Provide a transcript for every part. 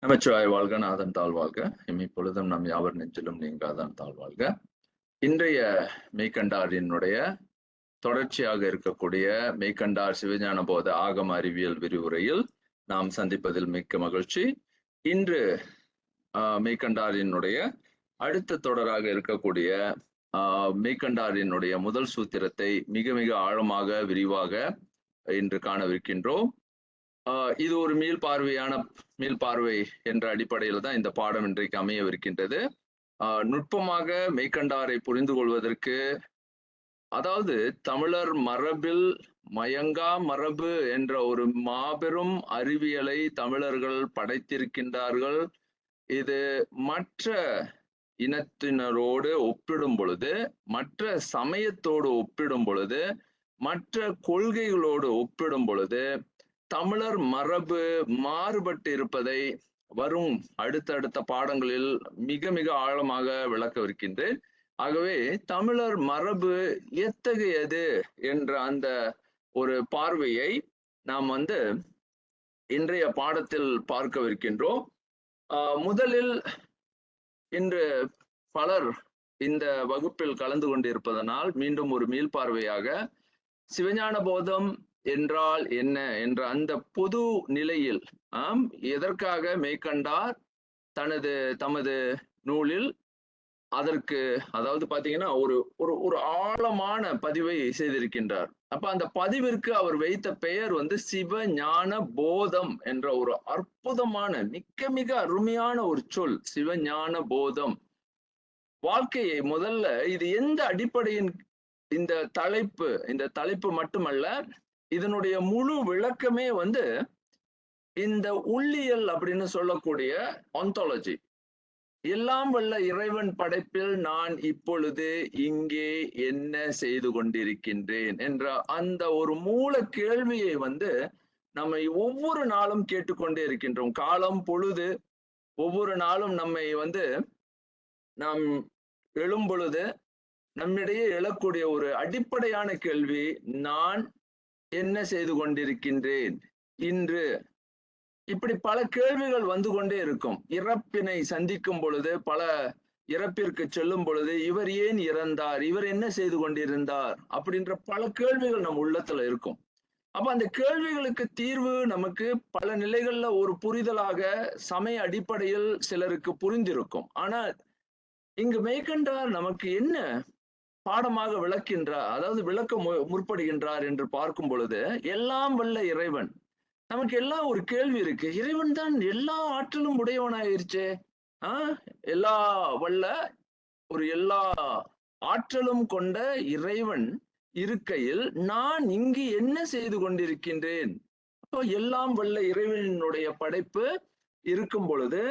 நமச்சிவாய வாழ்க, நாதன் தாழ்வாழ்க. இம்மிப்பொழுதும் நம் யாவர் நெஞ்சிலும் நீங்காதான் தாழ்வாழ்க. இன்றைய மெய்கண்டாரினுடைய தொடர்ச்சியாக இருக்கக்கூடிய மெய்கண்டார் சிவஞான போத ஆகம அறிவியல் விரிவுரையில் நாம் சந்திப்பதில் மிக்க மகிழ்ச்சி. இன்று மெய்கண்டாரினுடைய அடுத்த தொடராக இருக்கக்கூடிய மெய்கண்டாரினுடைய முதல் சூத்திரத்தை மிக மிக ஆழமாக விரிவாக இன்று காணவிருக்கின்றோம். இது ஒரு மீள்பார்வை என்ற அடிப்படையில் தான் இந்த பாடம் இன்றைக்கு அமையவிருக்கின்றது. நுட்பமாக மெய்கண்டாரை புரிந்து கொள்வதற்கு, அதாவது தமிழர் மரபில் மயங்கா மரபு என்ற ஒரு மாபெரும் அறிவியலை தமிழர்கள் படைத்திருக்கின்றார்கள். இது மற்ற இனத்தினரோடு ஒப்பிடும் பொழுது, மற்ற சமயத்தோடு ஒப்பிடும் பொழுது, மற்ற கொள்கைகளோடு ஒப்பிடும் பொழுது தமிழர் மரபு மாறுபட்டு இருப்பதை வரும் அடுத்தடுத்த பாடங்களில் மிக மிக ஆழமாக விளக்கவிருக்கின்றேன். ஆகவே தமிழர் மரபு எத்தகையது என்ற அந்த ஒரு பார்வையை நாம் இன்றைய பாடத்தில் பார்க்கவிருக்கின்றோம். முதலில் இன்று பலர் இந்த வகுப்பில் கலந்து கொண்டிருப்பதனால் மீண்டும் ஒரு மீள்பார்வையாக சிவஞான போதம் என்றால் என்ன என்ற அந்த பொது நிலையில் எதற்காக மெய்கண்டார் தமது நூலில் அதற்கு, அதாவது பாத்தீங்கன்னா, ஒரு ஒரு ஆழமான பதிவை செய்திருக்கின்றார். அப்ப அந்த பதிவிற்கு அவர் வைத்த பெயர் சிவஞான போதம் என்ற ஒரு அற்புதமான மிக மிக அருமையான ஒரு சொல், சிவஞான போதம். வாழ்க்கையை முதல்ல இது எந்த அடிப்படையின் இந்த தலைப்பு மட்டுமல்ல, இதனுடைய முழு விளக்கமே இந்த உள்ளியல் அப்படின்னு சொல்லக்கூடிய ஆந்தாலஜி. எல்லாம் வல்ல இறைவன் படைப்பில் நான் இப்பொழுது இங்கே என்ன செய்து கொண்டிருக்கின்றேன் என்ற அந்த ஒரு மூல கேள்வியை நம்மை ஒவ்வொரு நாளும் கேட்டுக்கொண்டே இருக்கின்றோம். காலம் பொழுது ஒவ்வொரு நாளும் நம்மை நாம் எழும் பொழுது நம்மிடையே எழக்கூடிய ஒரு அடிப்படையான கேள்வி, நான் என்ன செய்து கொண்டிருக்கின்றேன் இன்று? இப்படி பல கேள்விகள் வந்து கொண்டே இருக்கும். இறப்பினை சந்திக்கும் பொழுது, பல இறப்பிற்கு செல்லும் பொழுது, இவர் ஏன் இறந்தார், இவர் என்ன செய்து கொண்டிருந்தார் அப்படின்ற பல கேள்விகள் நம் உள்ளத்துல இருக்கும். அப்ப அந்த கேள்விகளுக்கு தீர்வு நமக்கு பல நிலைகள்ல ஒரு புரிதலாக சமய அடிப்படையில் சிலருக்கு புரிந்திருக்கும். ஆனால் இங்கு மெய்கண்டார் நமக்கு என்ன பாடமாக விளக்கின்றார், அதாவது விளக்க முற்படுகின்றார் என்று பார்க்கும் பொழுது, எல்லாம் வல்ல இறைவன், நமக்கு எல்லாம் ஒரு கேள்வி இருக்கு. இறைவன் தான் எல்லா ஆற்றலும் உடையவனாயிருச்சே, எல்லா வல்ல எல்லா ஆற்றலும் கொண்ட இறைவன் இருக்கையில் நான் இங்கு என்ன செய்து கொண்டிருக்கின்றேன்? அப்போ எல்லாம் வல்ல இறைவனுடைய படைப்பு இருக்கும் பொழுது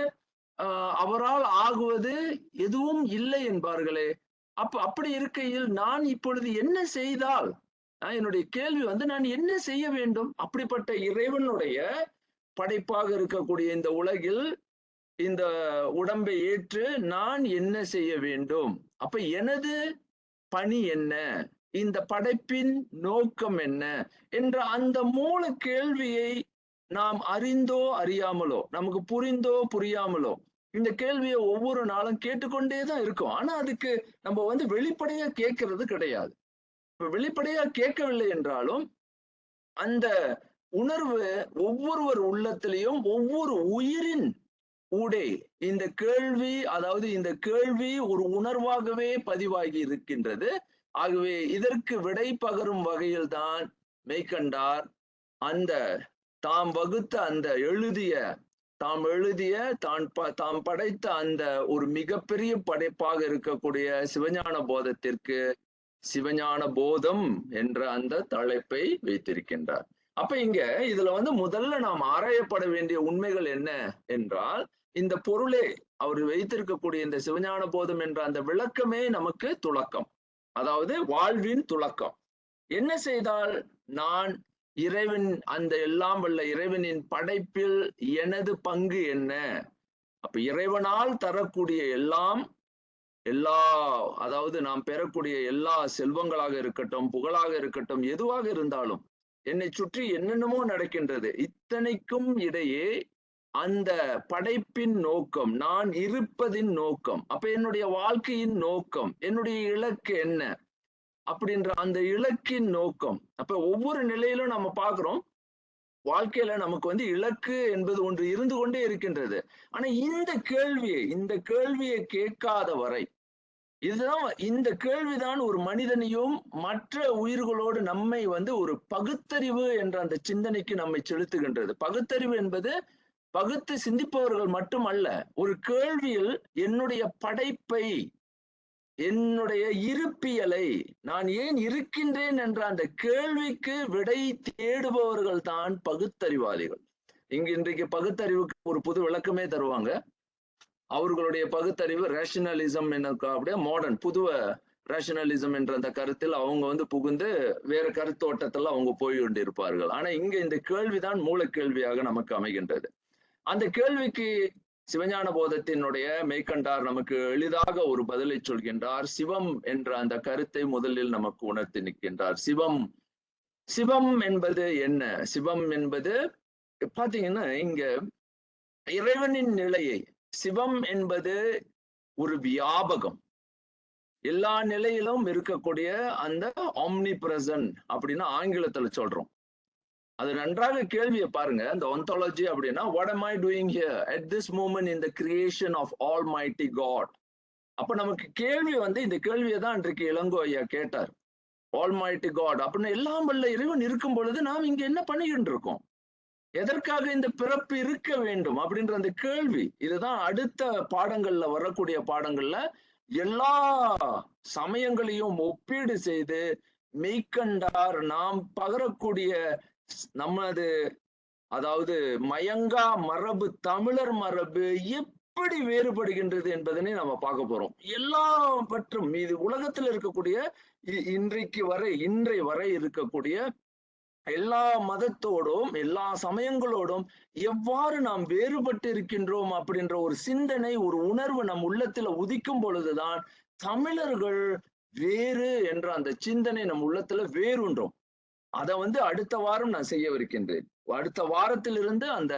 அவரால் ஆகுவது எதுவும் இல்லை என்பார்களே. அப்படி இருக்கையில் நான் இப்பொழுது என்ன செய்தால், என்னுடைய கேள்வி நான் என்ன செய்ய வேண்டும்? அப்படிப்பட்ட இறைவனுடைய படைப்பாக இருக்கக்கூடிய இந்த உலகில் இந்த உடம்பை ஏற்று நான் என்ன செய்ய வேண்டும்? அப்ப எனது பணி என்ன, இந்த படைப்பின் நோக்கம் என்ன என்ற அந்த மூல கேள்வியை நாம் அறிந்தோ அறியாமலோ, நமக்கு புரிந்தோ புரியாமலோ இந்த கேள்வியை ஒவ்வொரு நாளும் கேட்டுக்கொண்டேதான் இருக்கும். ஆனா அதுக்கு நம்ம வெளிப்படையா கேட்கறது கிடையாது. இப்ப வெளிப்படையா கேட்கவில்லை என்றாலும் அந்த உணர்வு ஒவ்வொருவர் உள்ளத்திலையும், ஒவ்வொரு உயிரின் ஊடே இந்த கேள்வி, அதாவது இந்த கேள்வி ஒரு உணர்வாகவே பதிவாகி இருக்கின்றது. ஆகவே இதற்கு விடை பகரும் வகையில் தான் மெய்கண்டார் அந்த தாம் வகுத்த அந்த தாம் படைத்த அந்த ஒரு மிகப்பெரிய படைப்பாக இருக்கக்கூடிய சிவஞான போதத்திற்கு சிவஞான போதம் என்ற அந்த தலைப்பை வைத்திருக்கின்றார். அப்ப இங்க இதுல முதல்ல நாம் ஆராயப்பட வேண்டிய உண்மைகள் என்ன என்றால், இந்த பொருளே, அவர் வைத்திருக்கக்கூடிய இந்த சிவஞான போதம் என்ற அந்த விளக்கமே நமக்கு துளக்கம், அதாவது வாழ்வின் துளக்கம். என்ன செய்தால் நான் இறைவன், அந்த எல்லாம் வல்ல இறைவனின் படைப்பில் எனது பங்கு என்ன? அப்ப இறைவனால் தரக்கூடிய அதாவது நாம் பெறக்கூடிய எல்லா செல்வங்களாக இருக்கட்டும், புகழாக இருக்கட்டும், எதுவாக இருந்தாலும் என்னை சுற்றி என்னென்னமோ நடக்கின்றது. இத்தனைக்கும் இடையே அந்த படைப்பின் நோக்கம், நான் இருப்பதின் நோக்கம், அப்ப என்னுடைய வாழ்க்கையின் நோக்கம், என்னுடைய இலக்கு என்ன அப்படின்ற அந்த இலக்கின் நோக்கம். அப்ப ஒவ்வொரு நிலையிலும் நம்ம பார்க்கிறோம், வாழ்க்கையில நமக்கு இலக்கு என்பது ஒன்று இருந்து கொண்டே இருக்கின்றது. ஆனா இந்த கேள்வியை கேட்காத வரை, இந்த கேள்விதான் ஒரு மனிதனையும் மற்ற உயிர்களோடு நம்மை ஒரு பகுத்தறிவு என்ற அந்த சிந்தனைக்கு நம்மை செலுத்துகின்றது. பகுத்தறிவு என்பது பகுத்து சிந்திப்பவர்கள் மட்டுமல்ல, ஒரு கேள்வியில் என்னுடைய படைப்பை, என்னுடைய இருப்பியலை, நான் ஏன் இருக்கின்றேன் என்ற அந்த கேள்விக்கு விடை தேடுபவர்கள் தான் பகுத்தறிவாளிகள். இன்றைக்கு பகுத்தறிவுக்கு ஒரு புது விளக்கமே தருவாங்க. அவர்களுடைய பகுத்தறிவு ரேஷனலிசம் அப்படியே மாடர்ன் புதுவ ரேஷனலிசம் என்ற அந்த கருத்தில் அவங்க புகுந்து வேற கருத்தோட்டத்தில் அவங்க போய் கொண்டிருப்பார்கள். ஆனா இங்க இந்த கேள்விதான் மூல கேள்வியாக நமக்கு அமைகின்றது. அந்த கேள்விக்கு சிவஞான போதத்தினுடைய மெய்கண்டார் நமக்கு எளிதாக ஒரு பதிலை சொல்கின்றார். சிவம் என்ற அந்த கருத்தை முதலில் நமக்கு உணர்த்தி நிற்கின்றார். சிவம் என்பது என்ன? சிவம் என்பது பாத்தீங்கன்னா இங்க இறைவனின் நிலையை, சிவம் என்பது ஒரு வியாபகம், எல்லா நிலையிலும் இருக்கக்கூடிய அந்த ஆம்னி பிரசன்ட் அப்படின்னு ஆங்கிலத்துல சொல்றோம். அது நன்றாக கேள்வியை பாருங்க. அந்த ஒன்டாலஜி அப்படின்னா, what am I doing here at this moment in the creation of Almighty God? அப்ப நமக்கு கேள்வி இந்த கேள்வியை தான் இன்றைக்கு இளங்கோ ஐயா கேட்டார். Almighty God அப்படின்னு எல்லாம் வல்ல இறைவன் இருக்கும் பொழுது நாம் இங்க என்ன பண்ணிக்கிட்டு இருக்கோம்? எதற்காக இந்த பிறப்பு இருக்க வேண்டும் அப்படின்ற அந்த கேள்வி. இதுதான் அடுத்த பாடங்கள்ல வரக்கூடிய பாடங்கள்ல எல்லா சமயங்களையும் ஒப்பீடு செய்து மெய்கண்டார் நாம் பகரக்கூடிய நமது அதாவது மயங்கா மரபு, தமிழர் மரபு எப்படி வேறுபடுகின்றது என்பதனை நம்ம பார்க்க போறோம். எல்லாவற்றும் இது உலகத்தில் இருக்கக்கூடிய இன்றை வரை இருக்கக்கூடிய எல்லா மதத்தோடும் எல்லா சமயங்களோடும் எவ்வாறு நாம் வேறுபட்டு இருக்கின்றோம் அப்படின்ற ஒரு சிந்தனை, ஒரு உணர்வு நம் உள்ளத்துல உதிக்கும் பொழுதுதான் தமிழர்கள் வேறு என்ற அந்த சிந்தனை நம் உள்ளத்துல வேறுன்றோம். அதை அடுத்த வாரம் நான் செய்யவிருக்கின்றேன். அடுத்த வாரத்திலிருந்து அந்த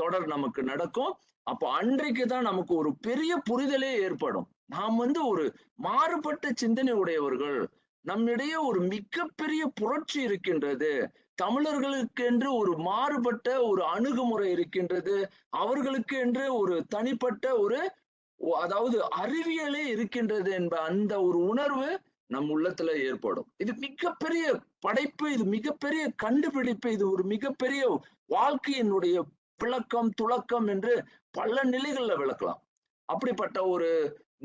தொடர் நமக்கு நடக்கும். அப்ப அன்றைக்கு தான் நமக்கு ஒரு பெரிய புரிதலே ஏற்படும். நாம் ஒரு மாறுபட்ட சிந்தனை உடையவர்கள், நம்மிடையே ஒரு மிகப்பெரிய புரட்சி இருக்கின்றது, தமிழர்களுக்கு என்று ஒரு மாறுபட்ட ஒரு அணுகுமுறை இருக்கின்றது, அவர்களுக்கு என்று ஒரு தனிப்பட்ட அதாவது அறிவியலே இருக்கின்றது என்ற அந்த ஒரு உணர்வு நம் உள்ளத்துல ஏற்படும். இது மிகப்பெரிய படைப்பு, இது மிகப்பெரிய கண்டுபிடிப்பு, இது ஒரு மிகப்பெரிய வாழ்க்கையினுடைய விளக்கம் துளக்கம் என்று பல நிலைகள்ல விளக்கலாம். அப்படிப்பட்ட ஒரு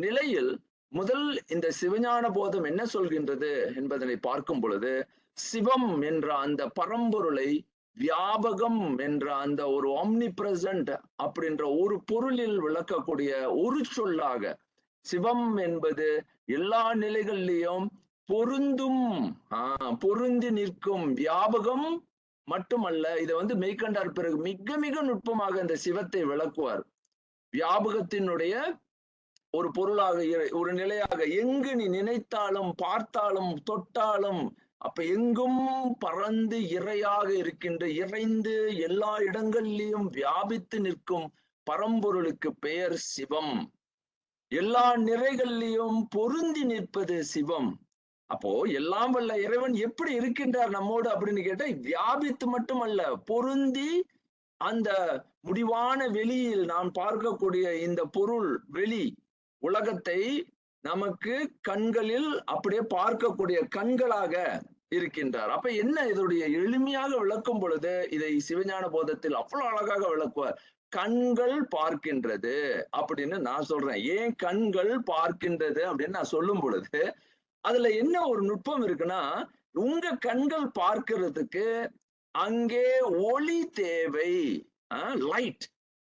நிலையில் முதல் இந்த சிவஞான போதம் என்ன சொல்கின்றது என்பதனை பார்க்கும் பொழுது, சிவம் என்ற அந்த பரம்பொருளை வியாபகம் என்ற அந்த ஒரு ஆம்னி பிரசன்ட் அப்படின்ற ஒரு பொருளில் விளக்கக்கூடிய ஒரு சொல்லாக, சிவம் என்பது எல்லா நிலைகளிலும் பொருந்தி நிற்கும் வியாபகம் மட்டுமல்ல. இதை மெய்கண்டார் பிறகு மிக மிக நுட்பமாக இந்த சிவத்தை விளக்குவார். வியாபகத்தினுடைய ஒரு பொருளாக, ஒரு நிலையாக, எங்கு நீ நினைத்தாலும் பார்த்தாலும் தொட்டாலும் அப்ப எங்கும் பறந்து இறையாக இருக்கின்ற, இறைந்து எல்லா இடங்களிலும் வியாபித்து நிற்கும் பரம்பொருளுக்கு பெயர் சிவம். எல்லா நிறைகளிலும் பொருந்தி நிற்பது சிவம். அப்போ எல்லாம் வல்ல இறைவன் எப்படி இருக்கின்றார் நம்மோடு அப்படின்னு கேட்டா, வியாபித்து மட்டுமல்ல, பொருந்தி அந்த முடிவான வெளியில் நாம் பார்க்கக்கூடிய இந்த பொருள் வெளி உலகத்தை நமக்கு கண்களில் அப்படியே பார்க்கக்கூடிய கண்களாக இருக்கின்றார். அப்ப என்ன இதனுடைய எளிமையாக விளக்கும் பொழுது இதை சிவஞான போதத்தில் அவ்வளவு அழகாக விளக்குவார். கண்கள் பார்க்கின்றது அப்படின்னு நான் சொல்றேன். ஏன் கண்கள் பார்க்கின்றது அப்படின்னு நான் சொல்லும் பொழுது அதுல என்ன ஒரு நுட்பம் இருக்குன்னா, உங்க கண்கள் பார்க்கிறதுக்கு அங்கே ஒளி தேவை, லைட்.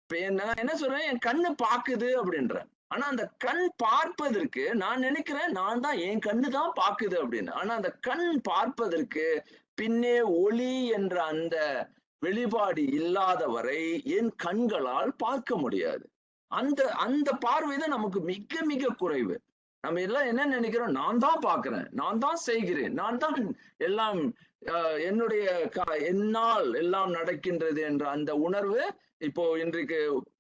இப்ப நான் என்ன சொல்றேன், என் கண்ணு பாக்குது அப்படின்ற. ஆனா அந்த கண் பார்ப்பதற்கு நான் நினைக்கிறேன் நான் தான், என் கண்ணு தான் பாக்குது அப்படின்னு. ஆனா அந்த கண் பார்ப்பதற்கு பின்னே ஒளி என்ற அந்த வெளிப்பாடு இல்லாத வரை என் கண்களால் பார்க்க முடியாது. அந்த பார்வைதான் நமக்கு மிக மிக குறைவு. நம்ம எல்லாம் என்ன நினைக்கிறோம், நான் தான் பார்க்கிறேன், நான் தான் செய்கிறேன், நான் தான் எல்லாம் என்னுடைய என்னால் எல்லாம் நடக்கின்றது என்ற அந்த உணர்வு இப்போ இன்றைக்கு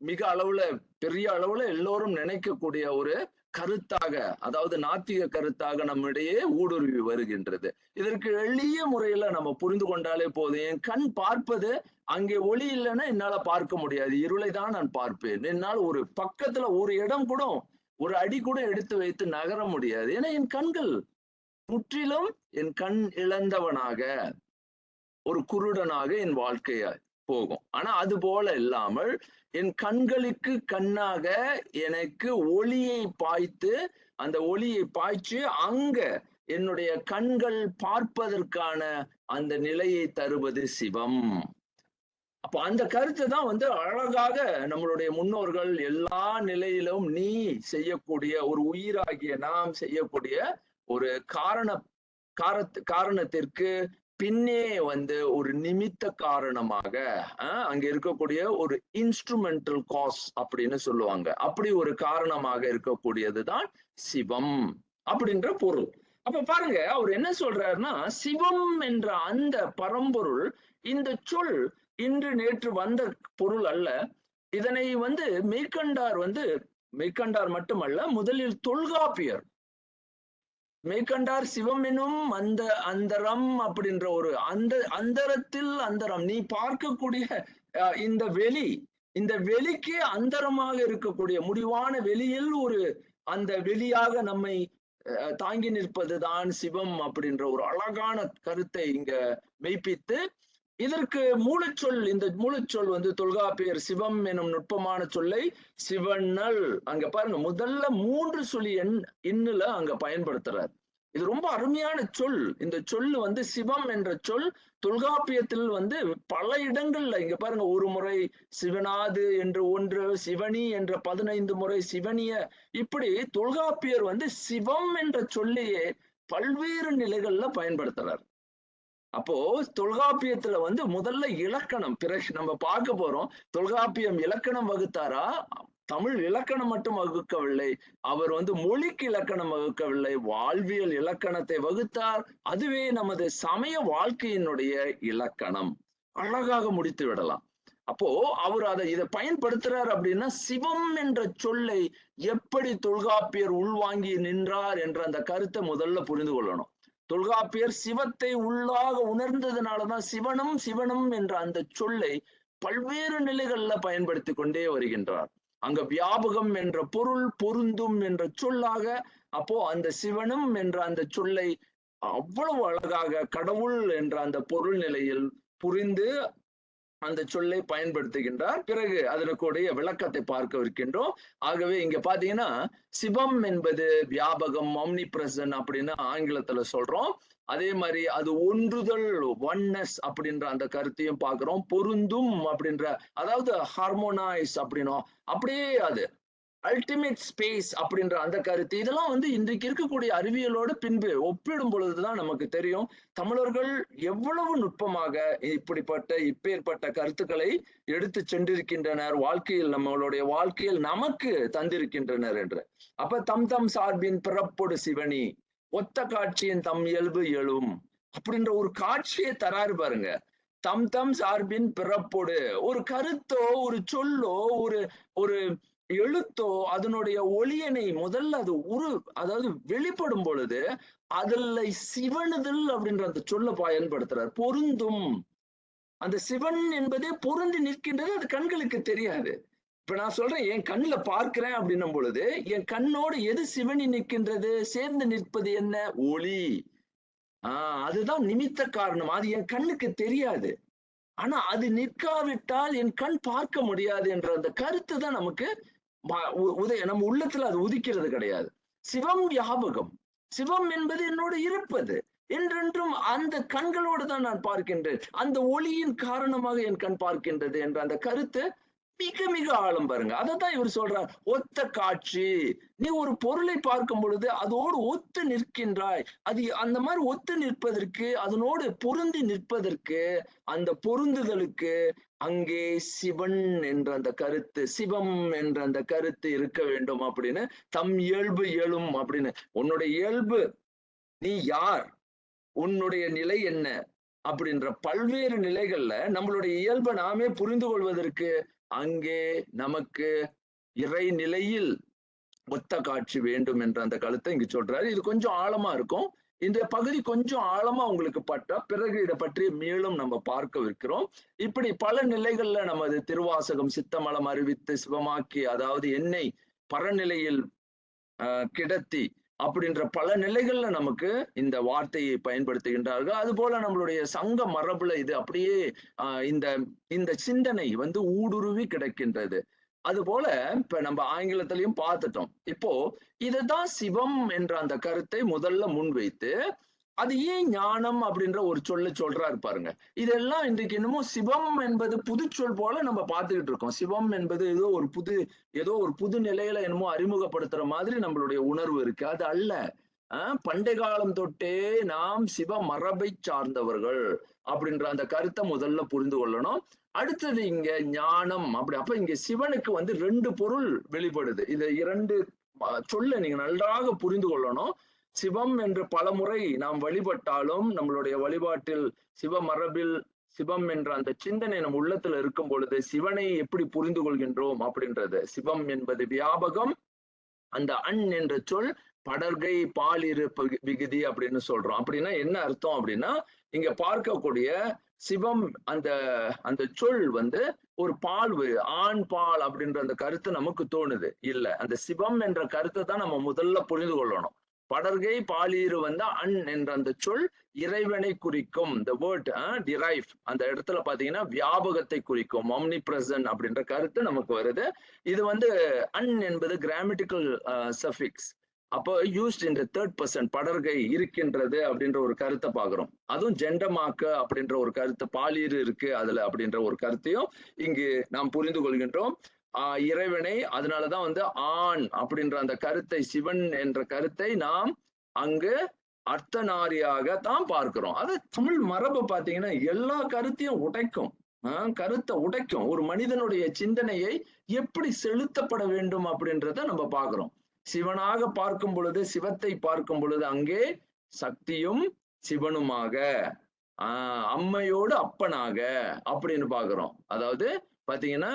மிக அளவுல பெரிய அளவுல எல்லோரும் நினைக்கக்கூடிய ஒரு கருத்தாக, அதாவது நாத்திக கருத்தாக நம்மிடையே ஊடுருவி வருகின்றது. இதற்கு எளிய முறையில நம்ம புரிந்து கொண்டாலே போதும். என் கண் பார்ப்பது, அங்கே ஒளி இல்லைன்னா என்னால பார்க்க முடியாது. இருளை தான் நான் பார்ப்பேன். என்னால் ஒரு பக்கத்துல ஒரு இடம் கூட, ஒரு அடி கூட எடுத்து வைத்து நகர முடியாது. ஏன்னா என் கண்கள் முற்றிலும் என் கண் இழந்தவனாக, ஒரு குருடனாக என் வாழ்க்கைய போகும். ஆனா அது போல இல்லாமல் என் கண்களுக்கு கண்ணாக எனக்கு ஒளியை பாய்த்து, அந்த ஒளியை பாய்ச்சி அங்க என்னுடைய கண்கள் பார்ப்பதற்கான அந்த நிலையை தருவது சிவம். அப்ப அந்த கருத்தை தான் அழகாக நம்மளுடைய முன்னோர்கள் எல்லா நிலையிலும் நீ செய்யக்கூடிய ஒரு உயிராகிய நாம் செய்யக்கூடிய ஒரு காரணத்திற்கு பின்னே ஒரு நிமித்த காரணமாக அங்க இருக்கக்கூடிய ஒரு இன்ஸ்ட்ருமெண்டல் காஸ் அப்படின்னு சொல்லுவாங்க. அப்படி ஒரு காரணமாக இருக்கக்கூடியதுதான் சிவம் அப்படின்ற பொருள். அப்ப பாருங்க, அவர் என்ன சொல்றாருன்னா, சிவம் என்ற அந்த பரம்பொருள் இந்த சொல் இன்று நேற்று வந்த பொருள் அல்ல. இதனை மெய்கண்டார் மட்டுமல்ல, முதலில் தொல்காப்பியர் மெய்கண்டார் சிவம் எனும் அந்த அந்தரம் அப்படின்ற ஒரு அந்தரத்தில் அந்தரம், நீ பார்க்கக்கூடிய இந்த வெளிக்கே அந்தரமாக இருக்கக்கூடிய முடிவான வெளியில் ஒரு அந்த வெளியாக நம்மை தாங்கி நிற்பதுதான் சிவம் அப்படின்ற ஒரு அழகான கருத்தை இங்க மெய்ப்பித்து, இதற்கு மூலச்சொல், இந்த மூலச்சொல் தொல்காப்பியர் சிவம் எனும் நுட்பமான சொல்லை சிவனல், அங்க பாருங்க முதல்ல 3 சொல்லி இன்னுல அங்க பயன்படுத்துறார். இது ரொம்ப அருமையான சொல். இந்த சொல்லு சிவம் என்ற சொல் தொல்காப்பியத்தில் பல இடங்கள்ல, இங்க பாருங்க, ஒரு முறை சிவனாது என்று ஒன்று, சிவனி என்ற 15 முறை சிவனிய, இப்படி தொல்காப்பியர் சிவம் என்ற சொல்லையே பல்வேறு நிலைகள்ல பயன்படுத்துறார். அப்போ தொல்காப்பியத்துல முதல்ல இலக்கணம், பிறகு நம்ம பார்க்க போறோம். தொல்காப்பியம் இலக்கணம் வகுத்தாரா? தமிழ் இலக்கணம் மட்டும் வகுக்கவில்லை, அவர் மொழிக்கு இலக்கணம் வகுக்கவில்லை, வாழ்வியல் இலக்கணத்தை வகுத்தார். அதுவே நமது சமய வாழ்க்கையினுடைய இலக்கணம். அழகாக முடித்து விடலாம். அப்போ அவர் இதை பயன்படுத்துறார் அப்படின்னா, சிவம் என்ற சொல்லை எப்படி தொல்காப்பியர் உள்வாங்கி நின்றார் என்ற அந்த கருத்தை முதல்ல புரிந்து கொள்ளணும். தொல்காப்பியர் சிவத்தை உள்ளாக உணர்ந்ததுனாலதான் சிவனும் என்ற அந்த சொல்லை பல்வேறு நிலைகள்ல பயன்படுத்தி கொண்டே வருகின்றார். அங்க வியாபகம் என்ற பொருள், பொருந்தும் என்ற சொல்லாக, அப்போ அந்த சிவனும் என்ற அந்த சொல்லை அவ்வளவு அழகாக கடவுள் என்ற அந்த பொருள் நிலையில் புரிந்து அந்த சொல்லை பயன்படுத்துகின்றார். பிறகு அதனுடைய விளக்கத்தை பார்க்க இருக்கின்றோம். ஆகவே இங்க பாத்தீங்கன்னா, சிவம் என்பது வியாபகம், ஆம்னி பிரசன்ட் அப்படின்னு ஆங்கிலத்துல சொல்றோம். அதே மாதிரி அது ஒன்றுதல், ஒன்னஸ் அப்படின்ற அந்த கருத்தையும் பார்க்கிறோம். பொருந்தும் அப்படின்ற, அதாவது ஹார்மோனைஸ் அப்படின்னும், அப்படியே அது அல்டிமேட் ஸ்பேஸ் அப்படின்ற அந்த கருத்து. இதெல்லாம் இன்றைக்கு இருக்கக்கூடிய அறிவியலோடு பின்பு ஒப்பிடும் பொழுதுதான் நமக்கு தெரியும் தமிழர்கள் எவ்வளவு நுட்பமாக இப்பேற்பட்ட கருத்துக்களை எடுத்து சென்றிருக்கின்றனர், வாழ்க்கையில், நம்மளுடைய வாழ்க்கையில் நமக்கு தந்திருக்கின்றனர் என்று. அப்ப தம் சார்பின் பிறப்பொடு சிவனி, ஒத்த காட்சியின் தம் இயல்பு எழும் அப்படின்ற ஒரு காட்சியை தராரு பாருங்க. தம் சார்பின் பிறப்பொடு, ஒரு கருத்தோ, ஒரு சொல்லோ, ஒரு எழுத்தோ, அதனுடைய ஒளியனை முதல்ல அதாவது வெளிப்படும் பொழுது அதுல சிவனுதல் அப்படின்ற அந்த சொல்ல பயன்படுத்துறார். பொருந்தும், அந்த சிவன் என்பதே பொருந்தி நிற்கின்றது, அது கண்களுக்கு தெரியாது. இப்ப நான் சொல்றேன், என் கண்ணுல பார்க்கிறேன் அப்படின்னும் பொழுது என் கண்ணோடு எது சிவனி நிற்கின்றது, சேர்ந்து நிற்பது என்ன? ஒளி. அதுதான் நிமித்த காரணம். அது என் கண்ணுக்கு தெரியாது. ஆனா அது நிற்காவிட்டால் என் கண் பார்க்க முடியாது என்ற அந்த கருத்து தான் நமக்கு நம்ம உள்ளத்துல அது உதிக்கிறது கிடையாது. சிவம் வியாபகம், சிவம் என்பது என்னோடு இருப்பது, என்றென்றும் அந்த கண்களோடு தான் நான் பார்க்கின்றேன், அந்த ஒளியின் காரணமாக என் கண் பார்க்கின்றது என்ற அந்த கருத்து மிக மிக ஆழம் பாருங்க. அதைத்தான் இவர் சொல்றார், ஒத்த காட்சி. நீ ஒரு பொருளை பார்க்கும் பொழுது அதோடு ஒத்து நிற்கின்றாய். அது அந்த மாதிரி ஒத்து நிற்பதற்கு, அதனோடு பொருந்தி நிற்பதற்கு, அந்த பொருந்துதலுக்கு அங்கே சிவன் என்ற அந்த கருத்து, சிவம் என்ற அந்த கருத்து இருக்க வேண்டும் அப்படின்னு, தம் இயல்பு எழும் அப்படின்னு. உன்னுடைய இயல்பு, நீ யார், உன்னுடைய நிலை என்ன, அப்படின்ற பல்வேறு நிலைகள்ல நம்மளுடைய இயல்பை நாமே புரிந்து கொள்வதற்கு அங்கே நமக்கு இறை நிலையில் ஒத்த காட்சி வேண்டும் என்ற அந்த கருத்தை இங்கு சொல்றாரு. இது கொஞ்சம் ஆழமா இருக்கும். இந்த பகுதி கொஞ்சம் ஆழமா உங்களுக்கு பட்டா பிறகு இதை பற்றி மேலும் நம்ம பார்க்கவிருக்கிறோம். இப்படி பல நிலைகள்ல நமது திருவாசகம் சித்தமலம் அறிவித்து சிவமாக்கி, அதாவது என்னை பரநிலையில் கிடத்தி அப்படின்ற பல நிலைகள்ல நமக்கு இந்த வார்த்தையை பயன்படுத்துகின்றார்கள். அது போல நம்மளுடைய சங்க மரபுல இது அப்படியே இந்த இந்த சிந்தனை வந்து ஊடுருவி கிடக்கின்றது. அது போல இப்ப நம்ம ஆங்கிலத்திலையும் பார்த்துட்டோம். இப்போ இதுதான் சிவம் என்ற அந்த கருத்தை முதல்ல முன்வைத்து, அது ஏன் ஞானம் அப்படின்ற ஒரு சொல்றாரு பாருங்க. இதெல்லாம் இன்றைக்கு என்னமோ சிவம் என்பது புதுச்சொல் போல நம்ம பார்த்துக்கிட்டு இருக்கோம். சிவம் என்பது ஏதோ ஒரு புது நிலையில என்னமோ அறிமுகப்படுத்துற மாதிரி நம்மளுடைய உணர்வு இருக்கு. அது அல்ல. பண்டை காலம் தொட்டே நாம் சிவ மரபை சார்ந்தவர்கள் அப்படின்ற அந்த கருத்தை முதல்ல புரிந்து கொள்ளணும். அடுத்தது இங்க ஞானம் அப்ப இங்க சிவனுக்கு வந்து 2 பொருள் வெளிப்படுது. இத 2 சொல்ல நீங்க நன்றாக புரிந்து கொள்ளணும். சிவம் என்று பலமுறை நாம் வழிபட்டாலும் நம்மளுடைய வழிபாட்டில் சிவ மரபில் சிவம் என்ற அந்த சிந்தனை நம் உள்ளத்துல இருக்கும் பொழுது சிவனை எப்படி புரிந்து கொள்கின்றோம் அப்படின்றது. சிவம் என்பது வியாபகம். அந்த அன் என்ற சொல் படர்கை பாலிரு விகுதி அப்படின்னு சொல்றோம். அப்படின்னா என்ன அர்த்தம் அப்படின்னா, இங்க பார்க்கக்கூடிய சிவம் அந்த அந்த சொல் வந்து ஒரு பால் ஆண் பால் அப்படின்ற அந்த கருத்து நமக்கு தோணுது. இல்ல, அந்த சிவம் என்ற கருத்தை தான் நம்ம முதல்ல புரிந்து கொள்ளணும். படர்கை பாலீரு வந்தா அன் என்ற அந்த சொல் இறைவனை குறிக்கும். the word derive அந்த இடத்துல பாத்தீங்கன்னா வியாபகத்தை குறிக்கும். omni present அப்படின்ற கருத்து நமக்கு வருது. இது வந்து அன் என்பது கிராமட்டிக்கல் சஃபிக்ஸ். அப்போ யூஸ்ட் இன் தேர்ட் பர்சன் படர்கை இருக்கின்றது அப்படின்ற ஒரு கருத்தை பாக்குறோம். அதுவும் ஜெண்டமாக்க அப்படின்ற ஒரு கருத்து பாலீரு இருக்கு அதுல அப்படின்ற ஒரு கருத்தையும் இங்கு நாம் புரிந்து கொள்கின்றோம். இறைவனை அதனாலதான் வந்து ஆண் அப்படின்ற அந்த கருத்தை சிவன் என்ற கருத்தை நாம் அங்கு அர்த்தநாரியாக தான் பார்க்கிறோம். அது தமிழ் மரபு பாத்தீங்கன்னா எல்லா கருத்தையும் உடைக்கும். கருத்தை உடைக்கும். ஒரு மனிதனுடைய சிந்தனையை எப்படி செலுத்தப்பட வேண்டும் அப்படின்றத நம்ம பார்க்கிறோம். சிவனாக பார்க்கும் பொழுது சிவத்தை பார்க்கும் பொழுது அங்கே சக்தியும் சிவனுமாக அம்மையோடு அப்பனாக அப்படின்னு பாக்குறோம். அதாவது பாத்தீங்கன்னா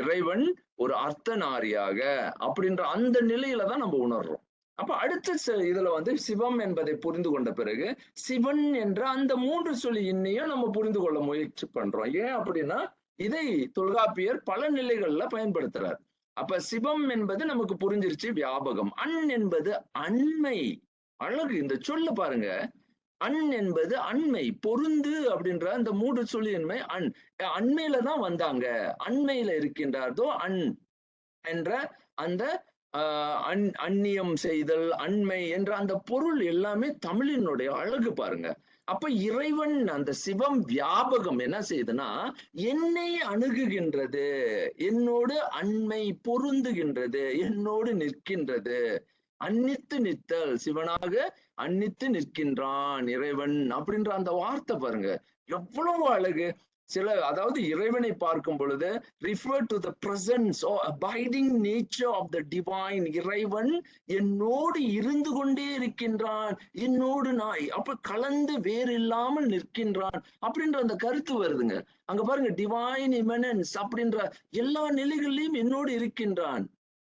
இறைவன் ஒரு அர்த்தநாரியாக அப்படின்ற அந்த நிலையில தான் நம்ம உணர்றோம். அப்ப அடுத்த இதுல வந்து சிவம் என்பதை புரிந்து கொண்ட பிறகு சிவன் என்ற அந்த 3 சொல்லி இன்னையும் நம்ம புரிந்து கொள்ள முயற்சி பண்றோம். ஏன் அப்படின்னா இதை தொல்காப்பியர் பல நிலைகள்ல பயன்படுத்துறார். அப்ப சிவம் என்பது நமக்கு புரிஞ்சிருச்சு வியாபகம். அன் என்பது அண்மை. அழகு இந்த சொல்ல பாருங்க. அன் என்பது அண்மை, பொருந்து அப்படின்ற அந்த 3 சொல்லின்மை அண்மையில தான் வந்தாங்க, அண்மையில இருக்கின்றார்தோ அன் என்ற அந்த அந்நியம் செய்தல் அண்மை என்ற அந்த பொருள் எல்லாமே தமிழினுடைய அழகு பாருங்க. அப்ப இறைவன் அந்த சிவம் வியாபகம் என்ன செய்யுதுன்னா என்னை அணுகுகின்றது, என்னோடு அண்மை பொருந்துகின்றது, என்னோடு நிற்கின்றது. அன்னித்து நித்தல், சிவனாக அன்னித்து நிற்கின்றான் இறைவன் அப்படின்ற அந்த வார்த்தை பாருங்க எவ்வளவு அழகு. அதாவது இறைவனை பார்க்கும் பொழுது refer to the presence or abiding nature of the divine. இறைவன் என்னோடு இருந்து கொண்டே இருக்கின்றான், என்னோடு நான் அப்ப கலந்து வேறு இல்லாமல் நிற்கின்றான் அப்படின்ற அந்த கருத்து வருதுங்க. அங்க பாருங்க டிவைன் இமனன்ஸ் அப்படின்ற எல்லா நிலைகளிலும் என்னோடு இருக்கின்றான்.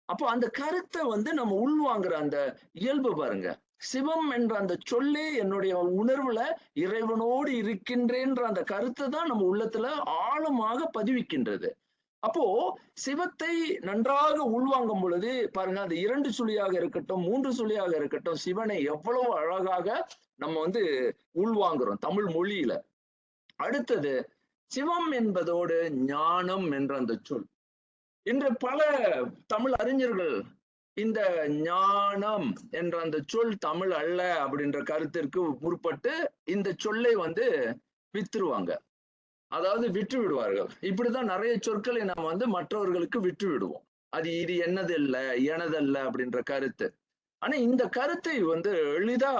அப்போ அந்த கருத்தை வந்து நம்ம உள்வாங்குற அந்த இயல்பு பாருங்க. சிவம் என்ற அந்த சொல்லே என்னுடைய உணர்வுல இறைவனோடு இருக்கின்றேன்ற அந்த கருத்தை தான் நம்ம உள்ளத்துல ஆழமாக பதிவிக்கின்றது. அப்போ சிவத்தை நன்றாக உள்வாங்கும் பொழுது பாருங்க, அது 2 சுழியாக இருக்கட்டும் 3 சுழியாக இருக்கட்டும் சிவனை எவ்வளவு அழகாக நம்ம வந்து உள்வாங்குறோம் தமிழ் மொழியில. அடுத்தது சிவம் என்பதோடு ஞானம் என்ற அந்த சொல். இன்று பல தமிழ் அறிஞர்கள் இந்த ஞானம் என்ற அந்த சொல் தமிழ் அல்ல அப்படின்ற கருத்திற்கு முற்பட்டு இந்த சொல்லை வந்து வித்துருவாங்க, அதாவது விற்று விடுவார்கள். இப்படிதான் நிறைய சொற்களை நாம் வந்து மற்றவர்களுக்கு விற்று விடுவோம். அது இது என்னது இல்லை எனதல்ல அப்படின்ற கருத்து. ஆனா இந்த கருத்தை வந்து எளிதா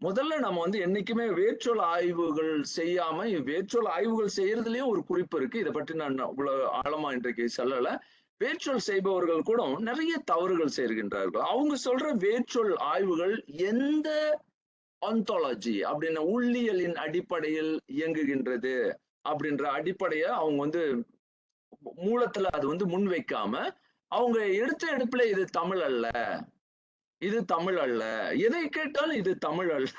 முதல்ல நம்ம வந்து என்னைக்குமே வேர்ச்சொல் ஆய்வுகள் செய்யாம, வேர்ச்சொல் ஆய்வுகள் செய்யறதுலயும் ஒரு குறிப்பு இருக்கு. இதை பற்றி நான் இவ்வளவு ஆழமா இன்றைக்கு சொல்லல. வேர்ச்சொல் செய்பவர்கள் கூட நிறைய தவறுகள் செய்கின்றார்கள். அவங்க சொல்ற வேர்ச்சொல் ஆய்வுகள் எந்த ஆந்தாலஜி அப்படின்ற உள்ளியலின் அடிப்படையில் இயங்குகின்றது அப்படின்ற அடிப்படைய அவங்க வந்து மூலத்துல அது வந்து முன்வைக்காம அவங்க எடுத்த எடுப்புல இது தமிழ் அல்ல, இது தமிழ் அல்ல, எதை கேட்டாலும் இது தமிழ் அல்ல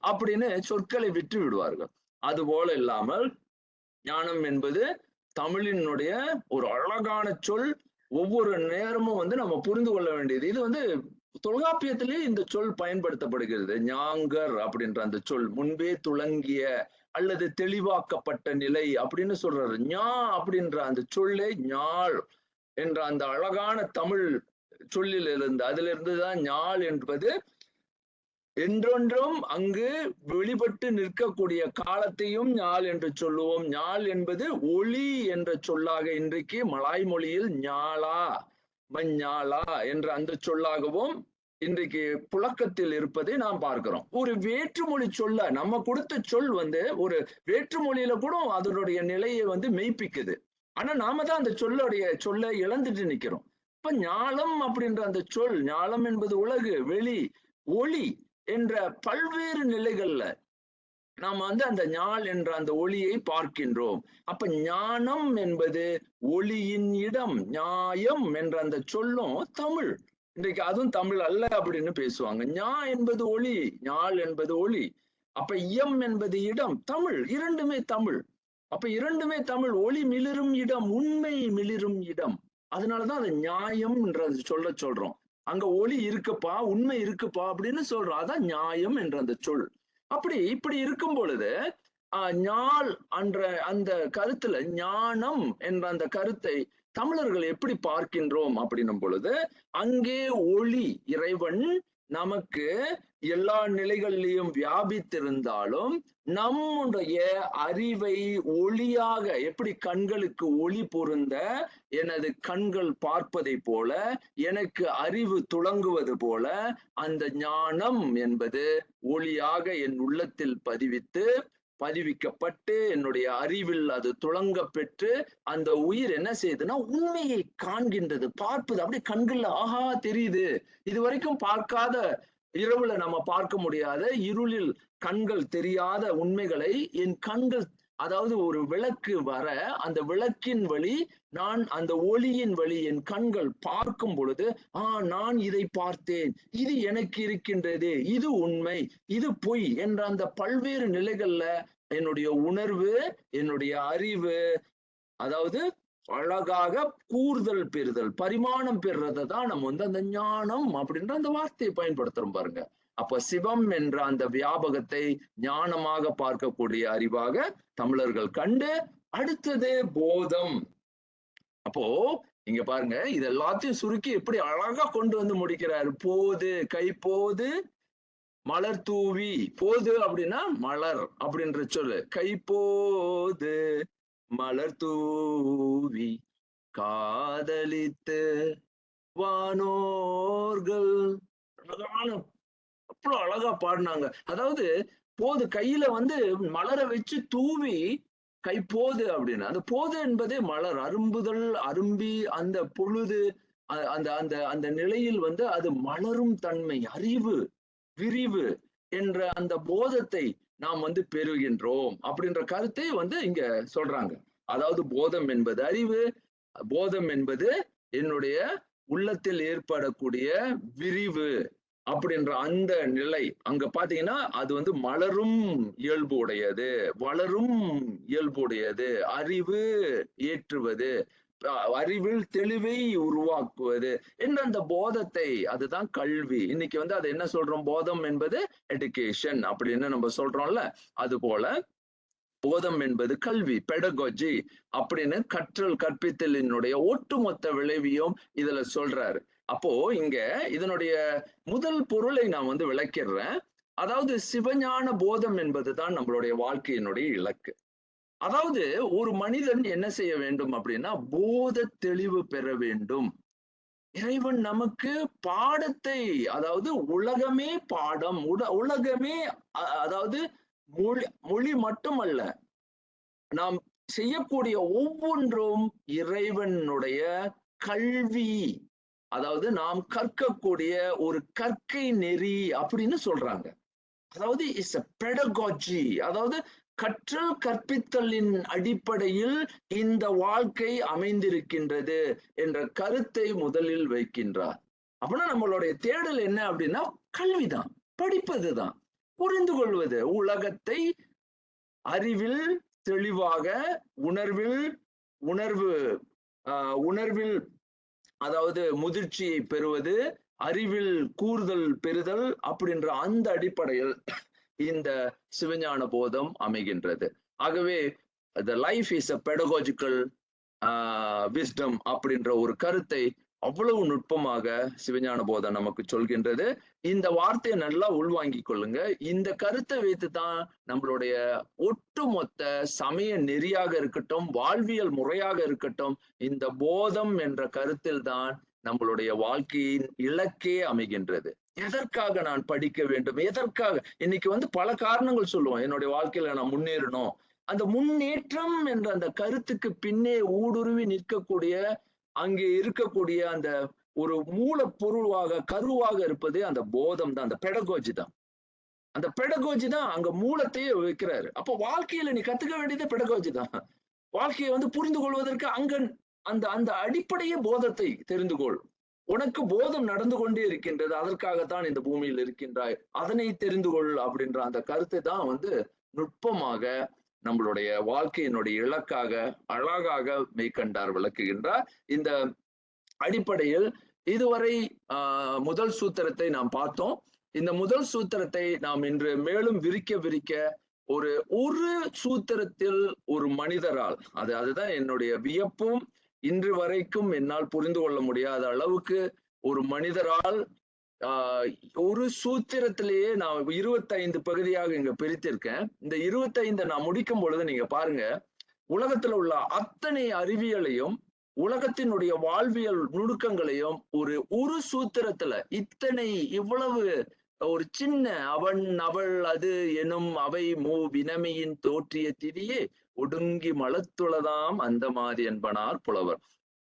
அப்படின்னு சொற்களை விட்டு விடுவார்கள். அது போல இல்லாமல் ஞானம் என்பது தமிழினுடைய ஒரு அழகான சொல். ஒவ்வொரு நேரமும் வந்து நம்ம புரிந்து கொள்ள வேண்டியது. இது வந்து தொல்காப்பியத்திலே இந்த சொல் பயன்படுத்தப்படுகிறது. ஞாங்கர் அப்படின்ற அந்த சொல் முன்பே துளங்கிய அல்லது தெளிவாக்கப்பட்ட நிலை அப்படின்னு சொல்றாரு. ஞா அப்படின்ற அந்த சொல்லே ஞாழ் என்ற அந்த அழகான தமிழ் சொல்லில் இருந்து அதிலிருந்துதான் ஞாழ் என்பது என்றொன்றும் அங்கு வெளிப்பட்டு நிற்கக்கூடிய காலத்தையும் ஞாழ் என்று சொல்லுவோம். ஞாழ் என்பது ஒளி என்ற சொல்லாக இன்றைக்கு மலாய் மொழியில் ஞாலா மஞ்ஞாலா என்ற அந்த சொல்லாகவும் இன்றைக்கு புழக்கத்தில் இருப்பதை நாம் பார்க்கிறோம். ஒரு வேற்றுமொழி சொல்ல நம்ம கொடுத்த சொல் வந்து ஒரு வேற்றுமொழியில கூட அதனுடைய நிலையை வந்து மெய்ப்பிக்குது. ஆனா நாம தான் அந்த சொல்லை இழந்துட்டு நிக்கிறோம். இப்ப ஞாலம் அப்படின்ற அந்த சொல், ஞாலம் என்பது உலகு, வெளி, ஒளி என்ற பல்வேறு நிலைகள்ல நாம வந்து அந்த ஞால் என்ற அந்த ஒளியை பார்க்கின்றோம். அப்ப ஞானம் என்பது ஒளியின் இடம், நியாயம் என்ற அந்த சொல்லும் தமிழ். இன்றைக்கு அதுவும் தமிழ் அல்ல அப்படின்னு பேசுவாங்க. ஞா என்பது ஒளி, ஞால் என்பது ஒளி. அப்ப இயம் என்பது இடம், தமிழ். இரண்டுமே தமிழ். அப்ப இரண்டுமே தமிழ். ஒளி மிளிரும் இடம், உண்மை மிளிரும் இடம். அதனாலதான் அது நியாயம் என்றது சொல்றோம். அங்க ஒளி இருக்குப்பா, உண்மை இருக்குப்பா அப்படின்னு சொல்றோம். அதான் நியாயம் என்ற அந்த சொல். இப்படி இருக்கும் பொழுது ஞால் என்ற அந்த கருத்துல ஞானம் என்ற அந்த கருத்தை தமிழர்கள் எப்படி பார்க்கின்றோம் அப்படின்னும் பொழுது அங்கே ஒளி இறைவன் நமக்கு எல்லா நிலைகளிலும் வியாபித்திருந்தாலும் நம்முடைய அறிவை ஒளியாக எப்படி கண்களுக்கு ஒளி பொருந்த எனது கண்கள் பார்ப்பதை போல எனக்கு அறிவு துளங்குவது போல அந்த ஞானம் என்பது ஒளியாக என் உள்ளத்தில் பதிவிக்கப்பட்டு என்னுடைய அறிவில் அது துளங்க பெற்று அந்த உயிர் என்ன செய்யுதுன்னா உண்மையை காண்கின்றது, பார்ப்பது. அப்படியே கண்கள்ல ஆஹா தெரியுது. இது வரைக்கும் பார்க்காத, இரவுல நம்ம பார்க்க முடியாத, இருளில் கண்கள் தெரியாத உண்மைகளை என் கண்கள், அதாவது ஒரு விளக்கு வர அந்த விளக்கின் வழி நான் அந்த ஒளியின் வழி என் கண்கள் பார்க்கும் பொழுது நான் இதை பார்த்தேன், இது எனக்கு இருக்கின்றது, இது உண்மை, இது பொய் என்ற அந்த பல்வேறு நிலைகள்ல என்னுடைய உணர்வு, என்னுடைய அறிவு, அதாவது அழகாக கூறுதல் பெறுதல், பரிமாணம் பெறுறதை தான் நம்ம வந்து அந்த ஞானம் அப்படின்ற அந்த வார்த்தையை பயன்படுத்துறோம் பாருங்க. அப்ப சிவம் என்ற அந்த வியாபகத்தை ஞானமாக பார்க்கக்கூடிய அறிவாக தமிழர்கள் கண்டு, அடுத்தது போதம். அப்போ இங்க பாருங்க, இது எல்லாத்தையும் சுருக்கி எப்படி அழகா கொண்டு வந்து முடிக்கிறாரு. போது, கை போது மலர் தூவி. போது அப்படின்னா மலர் அப்படின்ற சொல்லு. கை போது மலர் தூவி காதலித்து வானோர்கள். அழகான, அவ்வளவு அழகா பாடினாங்க. அதாவது போது கையில வந்து மலரை வச்சு தூவி கை போது அப்படின்னு. அந்த போது என்பதே மலர், அரும்புதல், அரும்பி அந்த பொழுது அந்த அந்த அந்த நிலையில் வந்து அது மலரும் தன்மை, அறிவு, விரிவு என்ற அந்த போதத்தை நாம் வந்து பெறுகின்றோம் அப்படின்ற கருத்தை வந்து இங்க சொல்றாங்க. அதாவது போதம் என்பது அறிவு, போதம் என்பது என்னுடைய உள்ளத்தில் ஏற்படக்கூடிய விரிவு அப்படின்ற அந்த நிலை. அங்க பாத்தீங்கன்னா அது வந்து மலரும் இயல்பு உடையது, வளரும் இயல்பு உடையது, அறிவு ஏற்றுவது, அறிவில் தெளிவை உருவாக்குவது என்ற அந்த போதத்தை, அதுதான் கல்வி. இன்னைக்கு வந்து அதை என்ன சொல்றோம், போதம் என்பது எடுகேஷன் அப்படின்னு நம்ம சொல்றோம்ல. அது போல போதம் என்பது கல்வி, பெடகாஜி அப்படின்னு கற்றல் கற்பித்தலினுடைய ஒட்டுமொத்த விளைவியும் இதுல சொல்றாரு. அப்போ இங்க இதனுடைய முதல் பொருளை நான் வந்து விளக்கிடுறேன். அதாவது சிவஞான போதம் என்பதுதான் நம்மளுடைய வாழ்க்கையினுடைய இலக்கு. அதாவது ஒரு மனிதன் என்ன செய்ய வேண்டும் அப்படின்னா போத தெளிவு பெற வேண்டும். இறைவன் நமக்கு பாடத்தை, அதாவது உலகமே பாடம், உலகமே, அதாவது மொழி மட்டுமல்ல, நாம் செய்யக்கூடிய ஒவ்வொன்றும் இறைவனுடைய கல்வி, அதாவது நாம் கற்கக்கூடிய ஒரு கற்கை நெறி அப்படின்னு சொல்றாங்க. அதாவது இஸ் a pedagogy, அதாவது கற்றல் கற்பித்தலின் அடிப்படையில் இந்த வாழ்க்கை அமைந்திருக்கின்றது என்ற கருத்தை முதலில் வைக்கின்றார். அப்படின்னா நம்மளுடைய தேடல் என்ன அப்படின்னா கல்விதான், படிப்பதுதான், புரிந்து கொள்வது, உலகத்தை அறிவில் தெளிவாக, உணர்வில் உணர்வு உணர்வில் அதாவது முதிர்ச்சியை பெறுவது, அறிவில் கூறுதல் பெறுதல் அப்படின்ற அந்த அடிப்படையில் இந்த சிவஞான போதம் அமைகின்றது. ஆகவே the life is a pedagogical wisdom அப்படின்ற ஒரு கருத்தை அவ்வளவு நுட்பமாக சிவஞான போதம் நமக்கு சொல்கின்றது. இந்த வார்த்தையை நல்லா உள்வாங்கிக் கொள்ளுங்க. இந்த கருத்தை வைத்துதான் நம்மளுடைய ஒட்டுமொத்த சமய நெறியாக இருக்கட்டும், வாழ்வியல் முறையாக இருக்கட்டும், இந்த போதம் என்ற கருத்தில் தான் நம்மளுடைய வாழ்க்கையின் இலக்கே அமைகின்றது. எதற்காக நான் படிக்க வேண்டும், எதற்காக இன்னைக்கு பல காரணங்கள் சொல்லுவோம். என்னுடைய வாழ்க்கையில நான் முன்னேறணும். அந்த முன்னேற்றம் என்ற அந்த கருத்துக்கு பின்னே ஊடுருவி நிற்கக்கூடிய, அங்கே இருக்கக்கூடிய அந்த ஒரு மூலப்பொருளாக கருவாக இருப்பது அந்த போதம் தான், அந்த பெடகோஜி தான். அந்த பெடகோஜி தான் அங்க மூலத்தையே வைக்கிறாரு. அப்போ வாழ்க்கையில நீ கத்துக்க வேண்டியது பெடகோஜி தான். வாழ்க்கையை புரிந்து கொள்வதற்கு அங்க அந்த அந்த அடிப்படையே போதத்தை தெரிந்து கொள். உனக்கு போதம் நடந்து கொண்டே இருக்கின்றது, அதற்காகத்தான் இந்த பூமியில் இருக்கின்றாய், அதனை தெரிந்து கொள் அப்படின்ற அந்த கருத்தை தான் நுட்பமாக நம்மளுடைய வாழ்க்கையினுடைய இலக்காக அழகாக மெய்கண்டார் விளக்குகின்றார். இந்த அடிப்படையில் இதுவரை முதல் சூத்திரத்தை நாம் பார்த்தோம். இந்த முதல் சூத்திரத்தை நாம் இன்று மேலும் விரிக்க விரிக்க ஒரு சூத்திரத்தில் ஒரு மனிதரால், அதுதான் என்னுடைய வியப்பும், இன்று வரைக்கும் என்னால் புரிந்து கொள்ள முடியாத அளவுக்கு ஒரு மனிதரால் ஒரு சூத்திரத்திலேயே நான் 25 பகுதியாக இங்க பிரித்திருக்கேன். இந்த 25 நான் முடிக்கும் பொழுது நீங்க பாருங்க, உலகத்துல உள்ள அத்தனை அறிவியலையும் உலகத்தினுடைய வாழ்வியல் நுணுக்கங்களையும் ஒரு சூத்திரத்துல இவ்வளவு ஒரு சின்ன அவன் அவள் அது எனும் அவை வினமையின் தோற்றிய திதியே ஒடுங்கி மலத்துளதாம் அந்த மாதிரி என்பனார் புலவர்.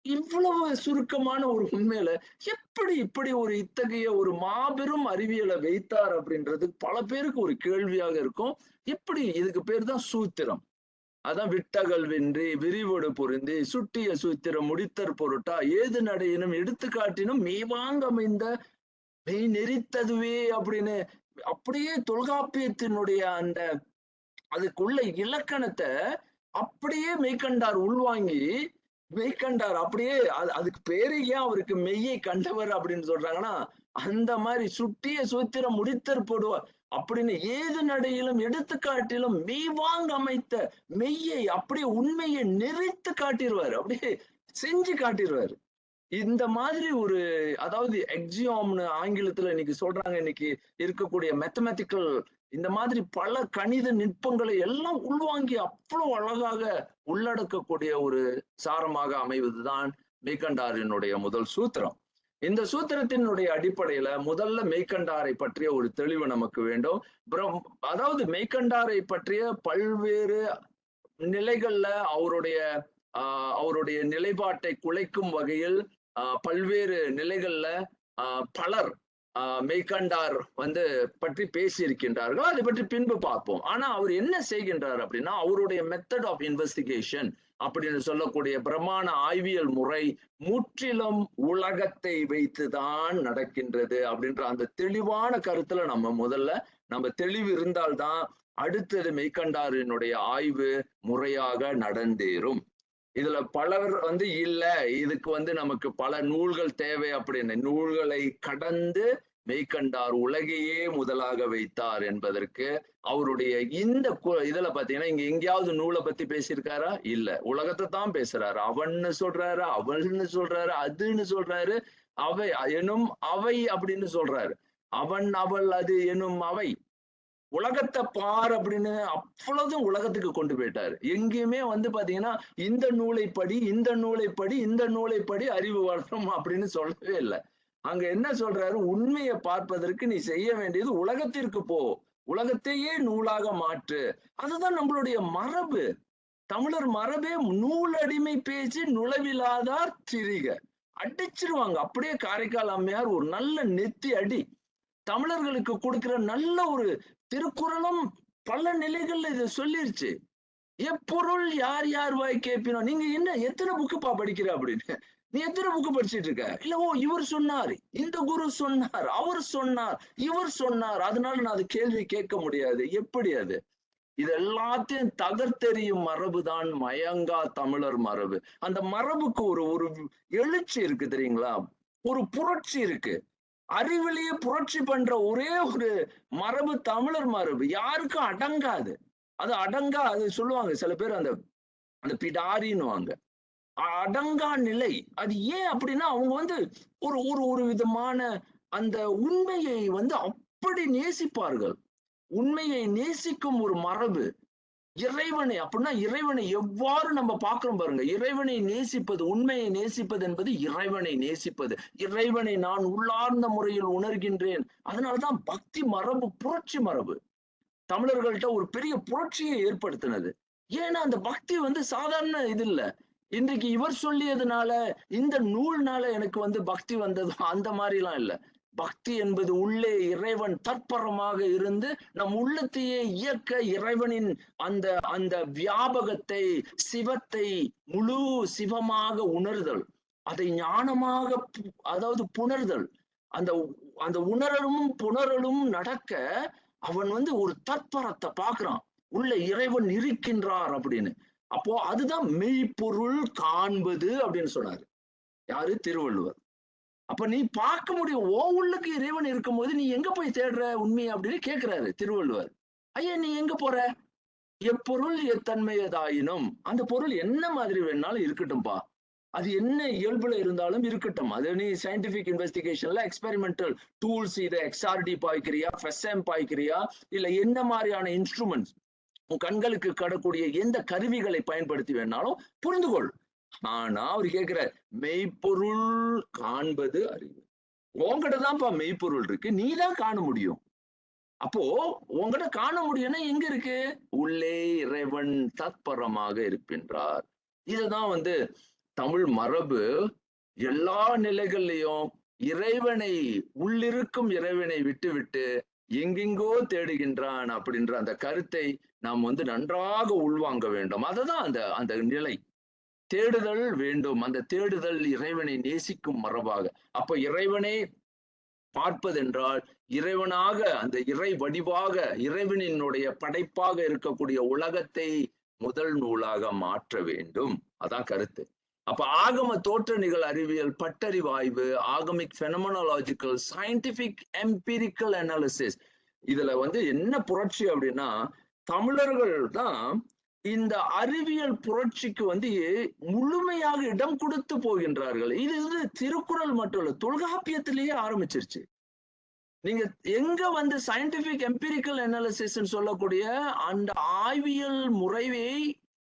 இவ்வளவு சுருக்கமான ஒரு உண்மையில எப்படி இப்படி இத்தகைய ஒரு மாபெரும் அறிவியலை வைத்தார் அப்படின்றது பல பேருக்கு ஒரு கேள்வியாக இருக்கும். எப்படி இதுக்கு பேர் தான் சூத்திரம். அதான் விட்டகல் வென்றி விரிவொடு பொருந்தி சுட்டிய சூத்திரம் முடித்தற் பொருட்டா ஏது நடையினும் எடுத்துக்காட்டினும் மெய்வாங்கமைந்த மெய் நெறித்ததுவே அப்படின்னு அப்படியே தொல்காப்பியத்தினுடைய அந்த அதுக்குள்ள இலக்கணத்தை அப்படியே மெய்கண்டார் உள்வாங்கி மெய்கண்டார் அப்படியே அதுக்கு பேரு ஏன் அவருக்கு மெய்யை கண்டவர் அப்படின்னு சொல்றாங்கன்னா, அந்த மாதிரி சுட்டிய சூத்திரம் முடித்தற்படுவார் அப்படின்னு ஏது நடையிலும் எடுத்துக்காட்டிலும் மெய்வாங்க அமைத்த மெய்யை அப்படியே உண்மையை நெறித்து காட்டிடுவார், அப்படியே செஞ்சு காட்டிடுவார். இந்த மாதிரி அதாவது எக்ஸியாம்னு ஆங்கிலத்துல இன்னைக்கு சொல்றாங்க, இன்னைக்கு இருக்கக்கூடிய மேத்தமேட்டிக்கல் இந்த மாதிரி பல கணித நுட்பங்களை எல்லாம் உள்வாங்கி அவ்வளவு அழகாக உள்ளடக்கக்கூடிய ஒரு சாரமாக அமைவதுதான் மெய்கண்டாரினுடைய முதல் சூத்திரம். இந்த சூத்திரத்தினுடைய அடிப்படையில முதல்ல மெய்கண்டாரை பற்றிய ஒரு தெளிவு நமக்கு வேண்டும். அதாவது மெய்கண்டாரை பற்றிய பல்வேறு நிலைகள்ல அவருடைய நிலைப்பாட்டை குலைக்கும் வகையில் பல்வேறு நிலைகள்ல பலர் மெய்கண்டார் பற்றி பேசியிருக்கின்றார்கள். அதை பற்றி பின்பு பார்ப்போம். ஆனா அவர் என்ன செய்கின்றார் அப்படின்னா, அவருடைய மெத்தட் ஆஃப் இன்வெஸ்டிகேஷன் அப்படின்னு சொல்லக்கூடிய பிரமாண ஆய்வியல் முறை முற்றிலும் உலகத்தை வைத்துதான் நடக்கின்றது அப்படின்ற அந்த தெளிவான கருத்துல நம்ம தெளிவு இருந்தால்தான் அடுத்தது மெய்கண்டாரினுடைய ஆய்வு முறையாக நடந்தேறும். இதுல பலர் இல்ல இதுக்கு நமக்கு பல நூல்கள் தேவை அப்படின்னு நூல்களை கடந்து மெய்கண்டார் உலகையே முதலாக வைத்தார் என்பதற்கு அவருடைய இந்த இதுல பாத்தீங்கன்னா இங்க எங்கேயாவது நூலை பத்தி பேசியிருக்காரா? இல்ல, உலகத்தை தான் பேசுறாரு. அவன்னு சொல்றாரு, அவள்னு சொல்றாரு, அதுன்னு சொல்றாரு, அவை எனும் அவை அப்படின்னு சொல்றாரு. அவன் அவள் அது எனும் அவை உலகத்தை பார் அப்படின்னு அவ்வளவுதான் உலகத்துக்கு கொண்டு போயிட்டாரு. எங்கேயுமே பாத்தீங்கன்னா இந்த நூலை படி இந்த நூலை படி இந்த நூலை படி அறிவு வளரும் அப்படின்னு சொல்லவே இல்லை. அங்க என்ன சொல்றாரு, உண்மையை பார்ப்பதற்கு நீ செய்ய வேண்டியது உலகத்திற்கு போ, உலகத்தையே நூலாக மாற்று. அதுதான் நம்மளுடைய மரபு. தமிழர் மரபே நூல் அடிமை பேச்சு நுழைவிலாதார் திரிக அடிச்சிருவாங்க. அப்படியே காரைக்கால் அம்மையார் ஒரு நல்ல நெத்தி அடி தமிழர்களுக்கு கொடுக்கிற நல்ல ஒரு திருக்குறளும் பல நிலைகள்ல இதை சொல்லிருச்சு. எப்பொருள் யார் யார் வாய் கேட்பினோ. நீங்க என்ன எத்தனை புக்குப்பா படிக்கிற அப்படின்னு. நீ எத்தனை புக்கு படிச்சிட்டு இருக்க? இல்ல இவர் சொன்னார், இந்த குரு சொன்னார், அவர் சொன்னார், இவர் சொன்னார், அதனால நான் அது கேள்வி கேட்க முடியாது. எப்படி அது? இது எல்லாத்தையும் தகர்த்தெறியும் மரபுதான் மயங்கா தமிழர் மரபு. அந்த மரபுக்கு ஒரு ஒரு எழுச்சி இருக்கு தெரியுங்களா? ஒரு புரட்சி இருக்கு. அறிவிலேயே புரட்சி பண்ற ஒரே ஒரு மரபு தமிழர் மரபு. யாருக்கும் அடங்காது. அது சொல்லுவாங்க சில பேர் அந்த அந்த பிடாரின்னுவாங்க. அடங்கா நிலை. அது ஏன் அப்படின்னா அவங்க வந்து ஒரு ஒரு ஒரு விதமான அந்த உண்மையை வந்து அப்படி நேசிப்பார்கள். உண்மையை நேசிக்கும் ஒரு மரபு. இறைவனை அப்படின்னா இறைவனை எவ்வாறு நம்ம பார்க்கிறோம் பாருங்க. இறைவனை நேசிப்பது, உண்மையை நேசிப்பது என்பது இறைவனை நேசிப்பது. இறைவனை நான் உள்ளார்ந்த முறையில் உணர்கின்றேன். அதனாலதான் பக்தி மரபு புரட்சி மரபு. தமிழர்கள்ட்ட ஒரு பெரிய புரட்சியை ஏற்படுத்தினது. ஏன்னா அந்த பக்தி வந்து சாதாரண இது இல்ல. இன்றைக்கு இவர் சொல்லியதுனால, இந்த நூல்னால எனக்கு வந்து பக்தி வந்தது அந்த மாதிரிலாம் இல்ல. பக்தி என்பது உள்ளே இறைவன் தற்பரமாக இருந்து நம் உள்ளத்தையே இயக்க இறைவனின் அந்த அந்த வியாபகத்தை, சிவத்தை முழு சிவமாக உணர்தல். அதை ஞானமாக அதாவது புணர்தல். அந்த அந்த உணரலும் புணரலும் நடக்க அவன் வந்து ஒரு தற்பரத்தை பார்க்கிறான். உள்ள இறைவன் இருக்கின்றார் அப்படின்னு. அப்போ அதுதான் மெய்ப்பொருள் காண்பது அப்படின்னு சொன்னாரு. யாரு? திருவள்ளுவர். அப்ப நீ பார்க்க முடியும். உள்ளுக்கு இறைவன் இருக்கும்போது நீ எங்க போய் தேடுற உண்மையை அப்படின்னு கேட்கிறாரு திருவள்ளுவர். ஐயா நீ எங்க போற? எப்பொருள் எத்தன்மையதாயினும் அந்த பொருள் என்ன மாதிரி வேணாலும் இருக்கட்டும்பா. அது என்ன இயல்புல இருந்தாலும் இருக்கட்டும். அது நீ சயின்டிபிக் இன்வெஸ்டிகேஷன்ல எக்ஸ்பெரிமெண்டல் டூல்ஸ் இதை எக்ஸ்ஆர்டி பாய்க்கிறியா, ஃபெஸ்எம் பாய்க்கிறியா, இல்ல என்ன மாதிரியான இன்ஸ்ட்ருமெண்ட்ஸ் உன் கண்களுக்கு கடக்கூடிய எந்த கருவிகளை பயன்படுத்தி வேணாலும் புரிந்து கொள். ஆனா அவர் கேட்கிற மெய்ப்பொருள் காண்பது அறிவு. உங்ககிட்ட தான்ப்பா மெய்ப்பொருள் இருக்கு, நீ தான் காண முடியும். அப்போ உங்ககிட்ட காண முடியும்னா எங்க இருக்கு? உள்ளே இறைவன் தத்பரமாக இருக்கின்றார். இதுதான் வந்து தமிழ் மரபு எல்லா நிலைகள்லையும் இறைவனை உள்ளிருக்கும் இறைவனை விட்டு எங்கெங்கோ தேடுகின்றான் அப்படின்ற அந்த கருத்தை நாம் வந்து நன்றாக உள்வாங்க வேண்டும். அதுதான் அந்த அந்த நிலை. தேடுதல் வேண்டும். அந்த தேடுதல் இறைவனை நேசிக்கும் மரபாக. அப்ப இறைவனை பார்ப்பதென்றால் இறைவனாக அந்த இறை வடிவாக இறைவனினுடைய படைப்பாக இருக்கக்கூடிய உலகத்தை முதல் நூலாக மாற்ற வேண்டும். அதான் கருத்து. அப்ப ஆகம தோற்றணிகள் அறிவியல், பட்டறிவாய்வு, ஆகமிக் பெனமனாலஜிக்கல், சயின்டிபிக் எம்பிரிக்கல் அனாலிசிஸ், இதுல வந்து என்ன புரட்சி அப்படின்னா தமிழர்கள் தான் இந்த அறிவியல் புரட்சிக்கு வந்து முழுமையாக இடம் கொடுத்து போகின்றார்கள். இது திருக்குறள் மட்டும் இல்ல, தொல்காப்பியத்திலேயே ஆரம்பிச்சிருச்சு. நீங்க எங்க வந்து சயின்டிபிக் எம்பிரிக்கல் அனாலிசிஸ் சொல்லக்கூடிய அந்த ஆய்வியல் முறையை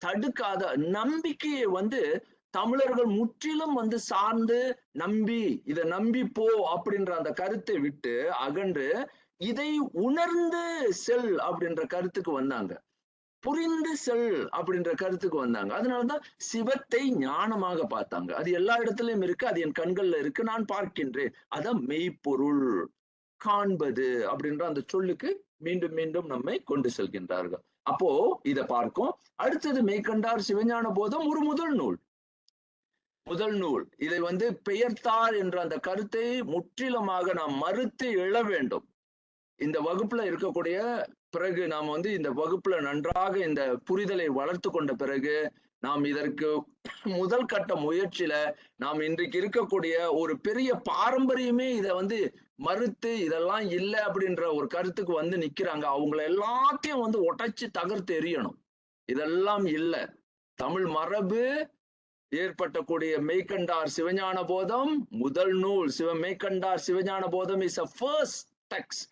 தடுக்காத நம்பிக்கையை வந்து தமிழர்கள் முற்றிலும் வந்து சார்ந்து நம்பி இதை நம்பி போ அப்படின்ற அந்த கருத்தை விட்டு அகன்று இதை உணர்ந்து செல் அப்படின்ற கருத்துக்கு வந்தாங்க. புரிந்து செல் அப்படின்ற கருத்துக்கு வந்தாங்க. அதனாலதான் சிவத்தை ஞானமாக பார்த்தாங்க. அது எல்லா இடத்துலயும் இருக்கு, அது என் கண்கள்ல இருக்கு, நான் பார்க்கின்றேன். அதான் மெய்ப்பொருள் காண்பது அப்படின்ற அந்த சொல்லுக்கு மீண்டும் மீண்டும் நம்மை கொண்டு செல்கின்றார்கள். அப்போ இதை பார்க்கும். அடுத்தது மெய்கண்டார் சிவஞான போதம் ஒரு முதல் நூல். இதை வந்து பெயர்த்தார் என்ற அந்த கருத்தை முற்றிலுமாக நாம் மறுத்து எழ வேண்டும். இந்த வகுப்புல இருக்கக்கூடிய பிறகு நாம் வந்து இந்த வகுப்புல நன்றாக இந்த புரிதலை வளர்த்து கொண்ட பிறகு நாம் இதற்கு முதல் கட்ட முயற்சியில நாம் இன்றைக்கு இருக்கக்கூடிய ஒரு பெரிய பாரம்பரியமே இதை வந்து மறுத்து இதெல்லாம் இல்லை அப்படின்ற ஒரு கருத்துக்கு வந்து நிக்கிறாங்க. அவங்களை எல்லாத்தையும் வந்து உடைச்சு தகர்த்து எறியணும். இதெல்லாம் இல்லை. தமிழ் மரபு ஏற்பட்டக்கூடிய மெய்கண்டார் சிவஞான போதம் முதல் நூல். மெய்கண்டார் சிவஞான போதம் is a first text,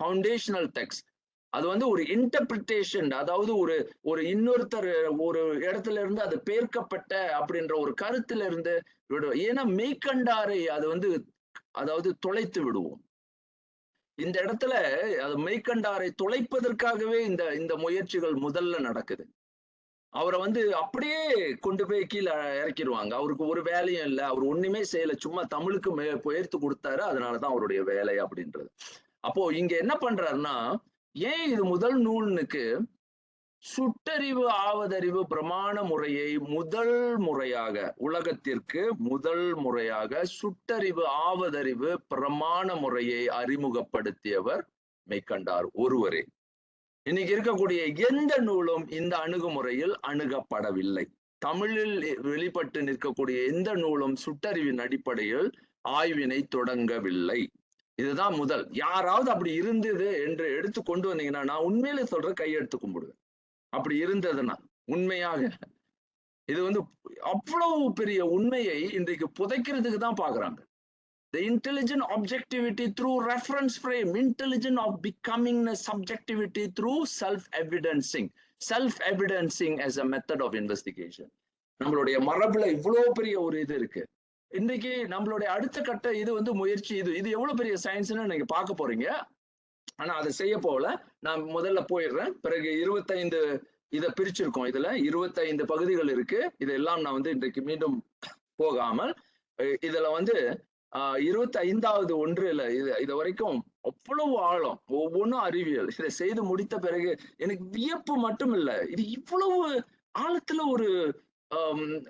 foundational text. அது வந்து ஒரு இன்டர்பிரிட்டேஷன், அதாவது ஒரு இன்னொருத்தர் ஒரு இடத்துல இருந்து அது பேர்க்கப்பட்ட அப்படின்ற ஒரு கருத்துல இருந்து விடுவோம். ஏன்னா மெய்கண்டாரை அது வந்து அதாவது தொலைத்து விடுவோம். இந்த இடத்துல அது மெய்கண்டாரை தொலைப்பதற்காகவே இந்த இந்த முயற்சிகள் முதல்ல நடக்குது. அவரை வந்து அப்படியே கொண்டு போய் கீழே இறக்கிடுவாங்க. அவருக்கு ஒரு வேலையும் இல்லை, அவர் ஒண்ணுமே செய்யல, சும்மா தமிழுக்கு உயர்த்து கொடுத்தாரு, அதனாலதான் அவருடைய வேலை அப்படின்றது. அப்போ இங்க என்ன பண்றாருன்னா ஏன் இது முதல் நூல்னுக்கு சுட்டறிவு ஆவதறிவு பிரமாண முறையை முதல் முறையாக உலகத்திற்கு முதல் முறையாக சுட்டறிவு ஆவதறிவு பிரமாண முறையை அறிமுகப்படுத்தியவர் மெய்கண்டார் ஒருவரே. இன்னைக்கு இருக்கக்கூடிய எந்த நூலும் இந்த அணுகுமுறையில் அணுகப்படவில்லை. தமிழில் வெளிப்பட்டு நிற்கக்கூடிய எந்த நூலும் சுட்டறிவின் அடிப்படையில் ஆய்வினை தொடங்கவில்லை. இதுதான் முதல். யாராவது அப்படி இருந்தது என்று எடுத்து கொண்டு வந்தீங்கன்னா நான் உண்மையிலே சொல்ற கையெடுத்து கும்பிடுவேன். அப்படி இருந்ததுன்னா உண்மையாக இது அவ்வளவு பெரிய உண்மையை இன்றைக்கு புதைக்கிறதுக்கு தான் பாக்குறாங்க. The intelligent objectivity through reference frame, intelligent of becoming a subjectivity through self-evidencing. Self-evidencing as a method of investigation. நம்மளுடைய மரபுல இவ்வளவு பெரிய ஒரு இது இருக்கு. இன்னைக்கு நம்மளுடைய அடுத்த கட்ட இது முயற்சி இது எவ்வளவு பெரிய சயின்ஸ்னு நீங்க பார்க்க போறீங்க. ஆனா அதை செய்ய போகல. நான் முதல்ல போயிடுறேன். பிறகு 25 இதை பிரிச்சிருக்கோம். இதுல 25 பகுதிகள் இருக்கு. இதெல்லாம் நான் இன்றைக்கு மீண்டும் போகாமல் இதுல 25வது ஒன்றுல இது வரைக்கும் அவ்வளவு ஆழம், ஒவ்வொன்றும் அறிவியல். இதை செய்து முடித்த பிறகு எனக்கு வியப்பு மட்டும் இல்ல, இது இவ்வளவு ஆழத்துல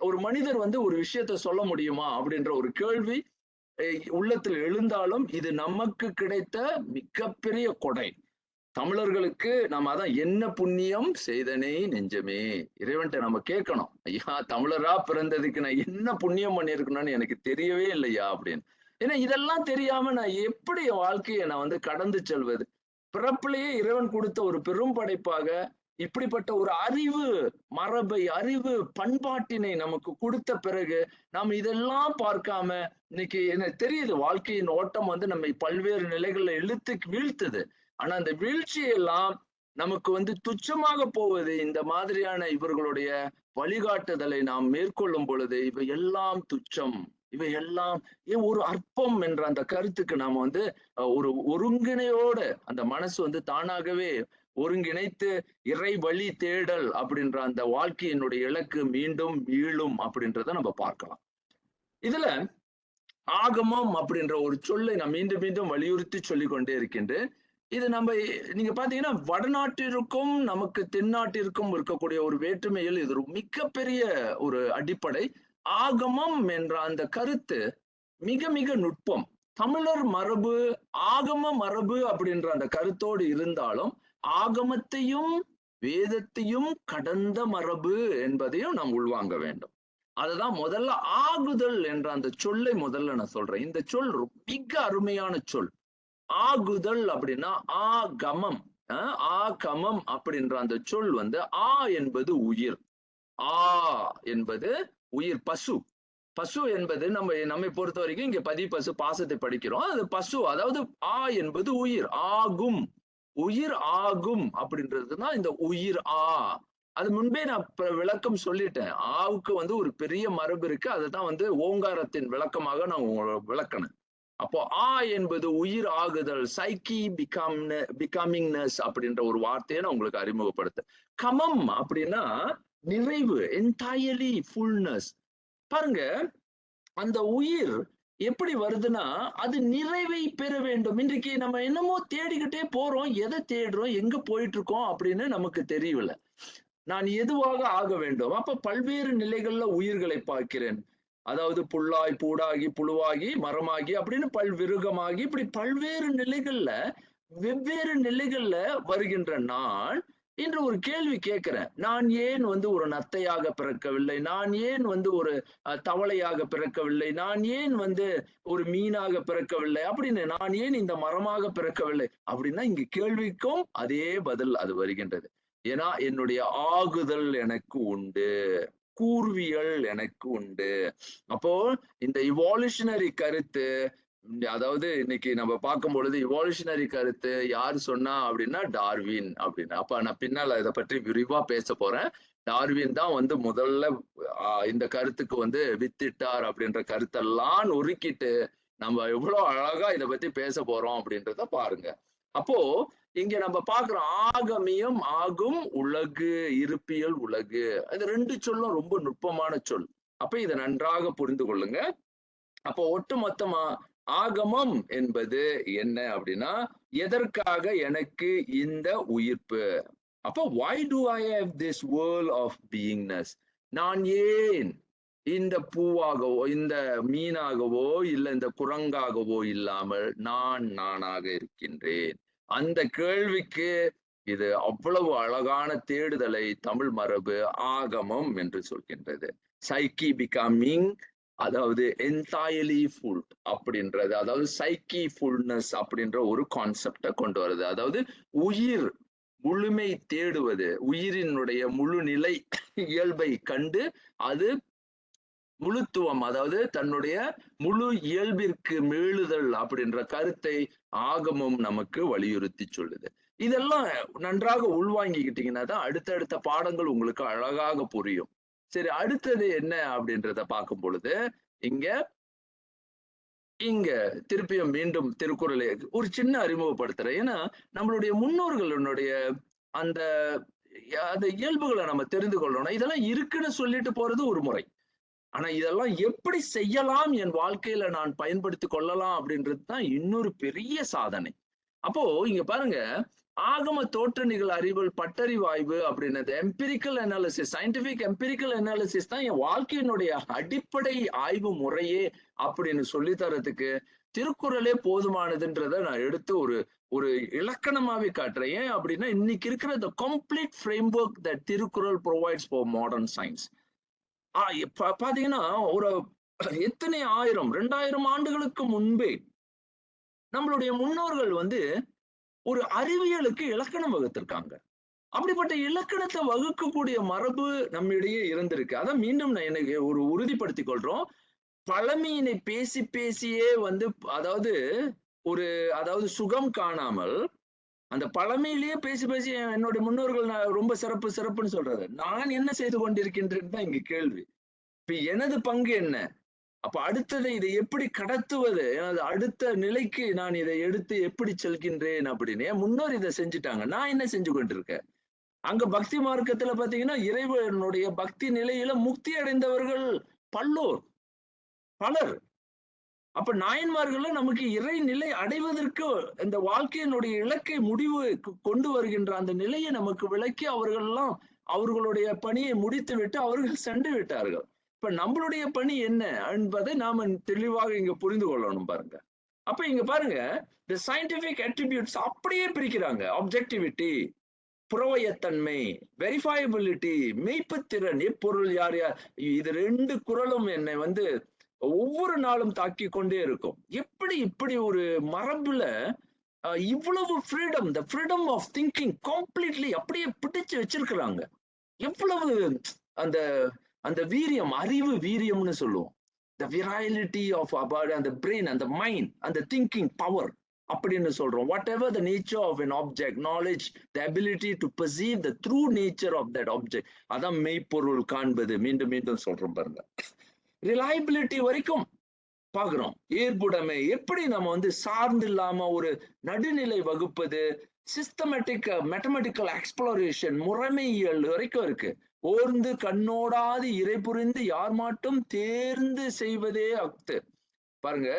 ஒரு மனிதர் ஒரு விஷயத்த சொல்ல முடியுமா அப்படின்ற ஒரு கேள்வி உள்ளத்தில் எழுந்தாலும் இது நமக்கு கிடைத்த மிகப்பெரிய கொடை. தமிழர்களுக்கு நம்ம அதான் என்ன புண்ணியம் செய்தனே நெஞ்சமே, இறைவன்ட்ட நம்ம கேட்கணும், ஐயா தமிழரா பிறந்ததுக்கு நான் என்ன புண்ணியம் பண்ணியிருக்கணும்னு எனக்கு தெரியவே இல்லையா அப்படின்னு. ஏன்னா இதெல்லாம் தெரியாம நான் எப்படி என் வாழ்க்கையை நான் கடந்து செல்வது? பிறப்பிலேயே இறைவன் கொடுத்த ஒரு பெரும் படைப்பாக இப்படிப்பட்ட ஒரு அறிவு மரபை, அறிவு பண்பாட்டினை நமக்கு கொடுத்த பிறகு நாம் இதெல்லாம் பார்க்காம இன்னைக்கு எனக்கு தெரியுது வாழ்க்கையின் ஓட்டம் நம்மை பல்வேறு நிலைகள்ல இழுத்து வீழ்த்துது. ஆனா அந்த வீழ்ச்சியெல்லாம் நமக்கு துச்சமாக போவது இந்த மாதிரியான இவர்களுடைய வழிகாட்டுதலை நாம் மேற்கொள்ளும் பொழுது இவை எல்லாம் துச்சம், இவை எல்லாம் ஒரு அற்பம் என்ற அந்த கருத்துக்கு நாம ஒரு ஒருங்கிணையோட அந்த மனசு தானாகவே ஒருங்கிணைத்து இறை வழி தேடல் அப்படின்ற அந்த வாழ்க்கையினுடைய இலக்கு மீண்டும் மீளும் அப்படின்றத நம்ம பார்க்கலாம். இதுல ஆகமம் அப்படின்ற ஒரு சொல்லை நான் மீண்டும் மீண்டும் வலியுறுத்தி சொல்லிக் கொண்டே இருக்கின்றேன். இது நீங்க பாத்தீங்கன்னா வடநாட்டிற்கும் நமக்கு தென்னாட்டிற்கும் இருக்கக்கூடிய ஒரு வேற்றுமையில் இது மிகப்பெரிய ஒரு அடிப்படை. ஆகமம் என்ற அந்த கருத்து மிக மிக நுட்பம். தமிழர் மரபு ஆகம மரபு அப்படின்ற அந்த கருத்தோடு இருந்தாலும் ஆகமத்தையும் வேதத்தையும் கடந்த மரபு என்பதையும் நாம் உள்வாங்க வேண்டும். அதுதான் முதல்ல ஆகுதல் என்ற அந்த சொல்லை முதல்ல நான் சொல்றேன். இந்த சொல் மிக அருமையான சொல். ஆகுதல் அப்படின்னா ஆகமம், ஆகமம் அப்படின்ற அந்த சொல் ஆ என்பது உயிர், ஆ என்பது உயிர், பசு. பசு என்பது நம்மை பொறுத்த வரைக்கும் இங்க பதி பசு பாசத்தை படிக்கிறோம். அது பசு, அதாவது ஆ என்பது உயிர், ஆகும், உயிர் ஆகும் அப்படின்றதுதான் இந்த உயிர் ஆ. அது முன்பே நான் விளக்கம் சொல்லிட்டேன். ஆவுக்கு ஒரு பெரிய மரபு இருக்கு. அதுதான் ஓங்காரத்தின் விளக்கமாக நான் விளக்கணும். அப்போ ஆ என்பது உயிர் ஆகுதல், சைக்கி பிகமிங்னஸ் அப்படின்ற ஒரு வார்த்தையை நான் உங்களுக்கு அறிமுகப்படுத்த. கமம் அப்படின்னா நிறைவு, என்டையர்லி ஃபுல்னஸ். பாருங்க, அந்த உயிர் எப்படி வருதுன்னா அது நிறைவை பெற வேண்டும். இன்றைக்கு நம்ம என்னமோ தேடிக்கிட்டே போறோம், எதை தேடுறோம், எங்க போயிட்டு இருக்கோம் அப்படின்னு நமக்கு தெரியல. நான் எதுவாக ஆக வேண்டும்? அப்ப பல்வேறு நிலைகள்ல உயிர்களை பார்க்கிறேன். அதாவது புல்லாய் பூடாகி புழுவாகி மரமாகி அப்படின்னு பல்விருகமாகி இப்படி பல்வேறு நிலைகள்ல வெவ்வேறு நிலைகள்ல வருகின்ற நான் என்று ஒரு கேள்வி கேட்கிறேன். நான் ஏன் ஒரு நத்தையாக பிறக்கவில்லை? நான் ஏன் ஒரு தவளையாக பிறக்கவில்லை? நான் ஏன் ஒரு மீனாக பிறக்கவில்லை? அப்படின்னு நான் ஏன் இந்த மரமாக பிறக்கவில்லை அப்படின்னா இங்க கேள்விக்கும் அதே பதில் அது வருகின்றது. ஏன்னா என்னுடைய ஆகுதல் எனக்கு உண்டு, கூர்வியல் எனக்கு உண்டு. அப்போ இந்த இவால்யூஷனரி கருத்து, அதாவது இன்னைக்கு நம்ம பார்க்கும் பொழுது இவால்யூஷனரி கருத்து யாரு சொன்னா அப்படின்னா டார்வின் அப்படின்னு. அப்ப நான் பின்னால இதை பற்றி விரிவா பேச போறேன். டார்வின் தான் முதல்ல இந்த கருத்துக்கு வித்திட்டார் அப்படின்ற கருத்தெல்லாம் நொறுக்கிட்டு நம்ம எவ்வளவு அழகா இதை பத்தி பேச போறோம் அப்படின்றத பாருங்க. அப்போ இங்க நம்ம பாக்குறோம் ஆகமியம், ஆகும், உலகு, இருப்பியல், உலகு. இது ரெண்டு சொல்லும் ரொம்ப நுட்பமான சொல். அப்ப இதை நன்றாக புரிந்து கொள்ளுங்க. அப்போ ஒட்டு மொத்தமா ஆகமம் என்பது என்ன அப்படின்னா, எதற்காக எனக்கு இந்த உயிர்ப்பு? அப்போ why do I have this world of beingness? நான் ஏன் இந்த பூவாகவோ, இந்த மீனாகவோ, இல்ல இந்த குரங்காகவோ இல்லாமல் நானாக இருக்கின்றேன். அந்த கேள்விக்கு இது அவ்வளவு அழகான தேடுதலை தமிழ் மரபு ஆகமம் என்று சொல்கின்றது. சைக்கி பிகமிங், அதாவது என்டையர்லி ஃபுல் அப்படின்றது, அதாவது சைக்கி ஃபுல்னஸ் அப்படின்ற ஒரு கான்செப்டை கொண்டு வருது. அதாவது உயிர் முழுமை தேடுவது, உயிரினுடைய முழு நிலை இயல்பை கண்டு அது முழுத்துவம், அதாவது தன்னுடைய முழு இயல்பிற்கு மீளுதல் அப்படின்ற கருத்தை ஆகமம் நமக்கு வலியுறுத்தி சொல்லுது. இதெல்லாம் நன்றாக உள்வாங்கிக்கிட்டீங்கன்னா தான் அடுத்தடுத்த பாடங்கள் உங்களுக்கு அழகாக புரியும். சரி, அடுத்தது என்ன அப்படின்றத பார்க்கும் பொழுது இங்க இங்க திருப்பியும் மீண்டும் திருக்குறளை ஒரு சின்ன அறிமுகப்படுத்துறேன். ஏன்னா நம்மளுடைய முன்னோர்களுடைய அந்த அந்த இயல்புகளை நம்ம தெரிந்து கொள்ளணும். இதெல்லாம் இருக்குன்னு சொல்லிட்டு போறது ஒரு முறை. ஆனா இதெல்லாம் எப்படி செய்யலாம், என் வாழ்க்கையில நான் பயன்படுத்திக் கொள்ளலாம் அப்படின்றது தான் இன்னொரு பெரிய சாதனை. அப்போ இங்க பாருங்க, ஆகம தோற்றணிகள் அறிவல் பட்டறிவாய்வு அப்படின்னது empirical analysis, scientific empirical analysis தான் என் வாழ்க்கையினுடைய அடிப்படை ஆய்வு முறையே அப்படின்னு சொல்லி தரதுக்கு திருக்குறளே போதுமானதுன்றத நான் எடுத்து ஒரு ஒரு இலக்கணமாவே காட்டுறேன். ஏன் அப்படின்னா இன்னைக்கு இருக்கிற the complete framework that Thirukkural provides for modern science. பாத்தீங்கன்னா ஒரு எத்தனை 2000 ஆண்டுகளுக்கு முன்பே நம்மளுடைய முன்னோர்கள் ஒரு அறிவியலுக்கு இலக்கணம் வகுத்திருக்காங்க. அப்படிப்பட்ட இலக்கணத்தை வகுக்கக்கூடிய மரபு நம்மிடையே இருந்திருக்கு. அதான் மீண்டும் நான் எனக்கு ஒரு உறுதிப்படுத்திக் கொள்றோம். பழமையினை பேசி பேசியே அதாவது அதாவது சுகம் காணாமல் அந்த பழமையிலேயே பேசி பேசி என்னுடைய முன்னோர்கள் ரொம்ப சிறப்பு சிறப்புன்னு சொல்றது. நான் என்ன செய்து கொண்டிருக்கின்றேன் தான் இங்க கேள்வி. இப்ப எனது பங்கு என்ன? அப்ப அடுத்ததை இதை எப்படி கடத்துவது, எனது அடுத்த நிலைக்கு நான் இதை எடுத்து எப்படி செல்கின்றேன் அப்படின்னு. முன்னோர் இதை செஞ்சுட்டாங்க, நான் என்ன செஞ்சு கொண்டிருக்கேன்? அங்க பக்தி மார்க்கத்துல பாத்தீங்கன்னா இறைவனுடைய பக்தி நிலையில முக்தி அடைந்தவர்கள் பலர். அப்ப நாயன்மார்கள் நமக்கு இறை நிலை அடைவதற்கு இந்த வாழ்க்கையினுடைய இலக்கை முடிவு கொண்டு வருகின்ற அந்த நிலையை நமக்கு விளக்கி அவர்கள் எல்லாம் அவர்களுடைய பணியை முடித்து விட்டு அவர்கள் சென்று விட்டார்கள். இப்ப நம்மளுடைய பணி என்ன என்பதை நாம தெளிவாக இங்க புரிந்து கொள்ளணும் பாருங்க. அப்ப இங்க பாருங்க, இந்த சயின்டிபிக் அட்ரிபியூட்ஸ் அப்படியே பிரிக்கிறாங்க. ஆப்ஜெக்டிவிட்டி, புறவயத்தன்மை, வெரிஃபயபிலிட்டி, மெய்ப்புத்திறன், எப்பொருள் யார் யார். இது 2 குறளும் என்னை ஒவ்வொரு நாளும் தாக்கி கொண்டே இருக்கும். எப்படி இப்படி ஒரு மரபுல இவ்வளவு freedom, the freedom of thinking completely அப்படியே பிடிச்சு வச்சிருக்கிறாங்க. எவ்வளவு அந்த அந்த வீரியம், அறிவு வீரியம்னு சொல்லுவோம். த விராலிட்டி ஆஃப் அபவுட் அந்த பிரெயின், அந்த மைண்ட், அந்த திங்கிங் பவர் அப்படின்னு சொல்றோம். Whatever the nature of an object, knowledge, the ability to perceive the true nature of that object, அதான் மெய்ப்பொருள் காண்பது. மீண்டும் மீண்டும் சொல்றோம் பாருங்க. ரிலையபிலிட்டி வரைக்கும் பாக்குறோம். ஏற்புடைமை, எப்படி நம்ம சார்ந்து இல்லாம ஒரு நடுநிலை வகுப்பது, சிஸ்டமேட்டிக் மேத்தமெட்டிக்கல் எக்ஸ்ப்ளோரேஷன், முறைமையியல் வரைக்கும் இருக்கு. ஓர்ந்து கண்ணோடாது இறை புரிந்து யார் மாட்டும் தேர்ந்து செய்வதே அக்து. பாருங்க,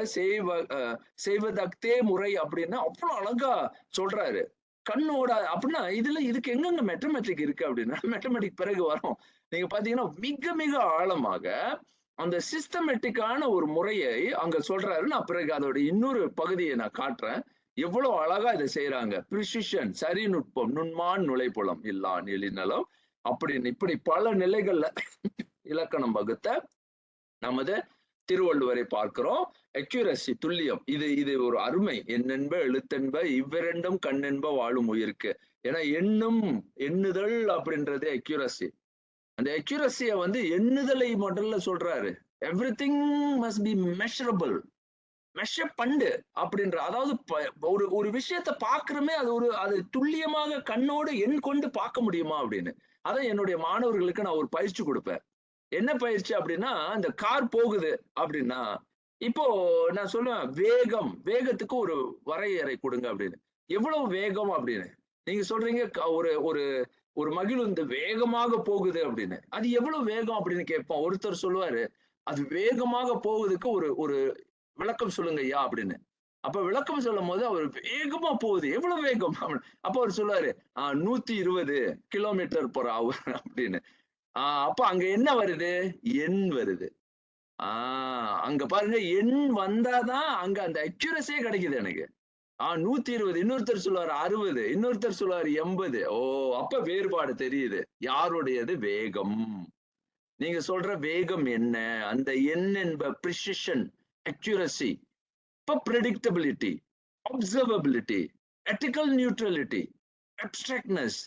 செய்வதே முறை அப்படின்னா அவ்வளவு அழகா சொல்றாரு. கண்ணோட அப்படின்னா இதுக்கு எங்கெங்க மேத்தமெட்டிக் இருக்கு அப்படின்னா, மேத்தமெட்டிக் பிறகு வரும். நீங்க பாத்தீங்கன்னா மிக மிக ஆழமாக அந்த சிஸ்டமேட்டிக்கான ஒரு முறையை அங்க சொல்றாரு. நான் பிறகு அதோட இன்னொரு பகுதியை நான் காட்டுறேன். எவ்வளவு அழகா இதை செய்யறாங்க. பிரிசிஷன், சரி நுட்பம், நுண்மான் நுழைப்புலம் இல்லா நெளிநலம் அப்படின்னு இப்படி பல நிலைகள்ல இலக்கணம் வகுத்த நமது திருவள்ளுவரை பார்க்கிறோம். அக்யூரசி, துல்லியம், இது ஒரு அருமை. எண்ணென்ப எழுத்தென்ப இவ்விரண்டும் கண்ணென்ப வாழும் உயிருக்கு. ஏன்னா எண்ணுதல் அப்படின்றது அக்யூரசி. அந்த அக்யூரசிய எண்ணுதலை முதல்ல சொல்றாரு. Everything must be measurable, measure பண்ணு அப்படின்ற. அதாவது ஒரு விஷயத்தை பாக்குறமே அது துல்லியமாக கண்ணோடு எண் கொண்டு பார்க்க முடியுமா அப்படின்னு. அதான் என்னுடைய மாணவர்களுக்கு நான் ஒரு பயிற்சி கொடுப்பேன். என்ன பயிற்சி அப்படின்னா, இந்த கார் போகுது அப்படின்னா, இப்போ நான் சொல்லுவேன் வேகத்துக்கு ஒரு வரையறை கொடுங்க அப்படின்னு. எவ்வளவு வேகம் அப்படின்னு நீங்க சொல்றீங்க. ஒரு ஒரு மகிழுந்து வேகமாக போகுது அப்படின்னு. அது எவ்வளவு வேகம் அப்படின்னு கேட்போம். ஒருத்தர் சொல்லுவாரு, அது வேகமாக போவதுக்கு ஒரு ஒரு விளக்கம் சொல்லுங்க ஐயா அப்படின்னு. அப்ப விளக்கம் சொல்லும் போது அவர் வேகமா போகுது. எவ்வளவு வேகம்? அப்ப அவர் சொல்லுவாரு 120 km/h அப்படின்னு. அப்ப அங்க என்ன வருது? எண் வருது. அங்க பாருங்க எண் வந்தாதான் அங்க அந்த அக்யூரஸியே கிடைக்குது எனக்கு. 120, இன்னொருத்தர் சொல்லுவாரு 60, இன்னொருத்தர் சொல்லுவாரு 80. அப்ப வேறுபாடு தெரியுது. யாருடையது? வேகம். நீங்க சொல்ற வேகம் என்ன? அந்த எண் என்ப பிரிசிஷன், அக்யூரசி, இப்ப பிரெடிக்டபிலிட்டி, அப்சர்வபிலிட்டி, எத்திக்கல் நியூட்ரலிட்டி, அப்டிராக்ட்னஸ்,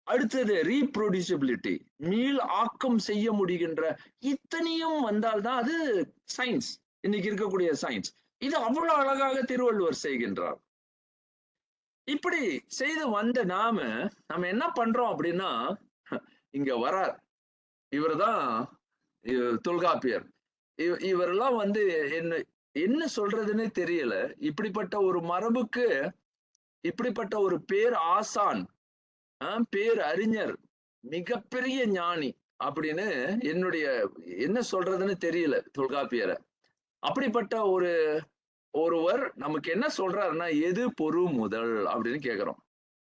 அடுத்தது ரீப்ரொடியூசிபிலிட்டி, மீள் ஆக்கம் செய்ய முடிகின்ற இத்தனையும் வந்தால்தான் அது சயின்ஸ். இன்னைக்கு இருக்கக்கூடிய சயின்ஸ். இது அவ்வளவு அழகாக திருவள்ளுவர் செய்கின்றார். இப்படி செய்து வந்த நாம என்ன பண்றோம் அப்படின்னா, இங்க வரார். இவர்தான் தொல்காப்பியர். இவரெல்லாம் வந்து என்ன சொல்றதுன்னே தெரியல. இப்படிப்பட்ட ஒரு மரபுக்கு, இப்படிப்பட்ட ஒரு பேர் ஆசான், பேர் அறிஞர், மிகப்பெரிய ஞானி அப்படின்னு என்ன சொல்றதுன்னு தெரியல தொல்காப்பியரை. அப்படிப்பட்ட ஒருவர் நமக்கு என்ன சொல்றாருன்னா, எது பொரு முதல் அப்படின்னு கேட்கிறோம்.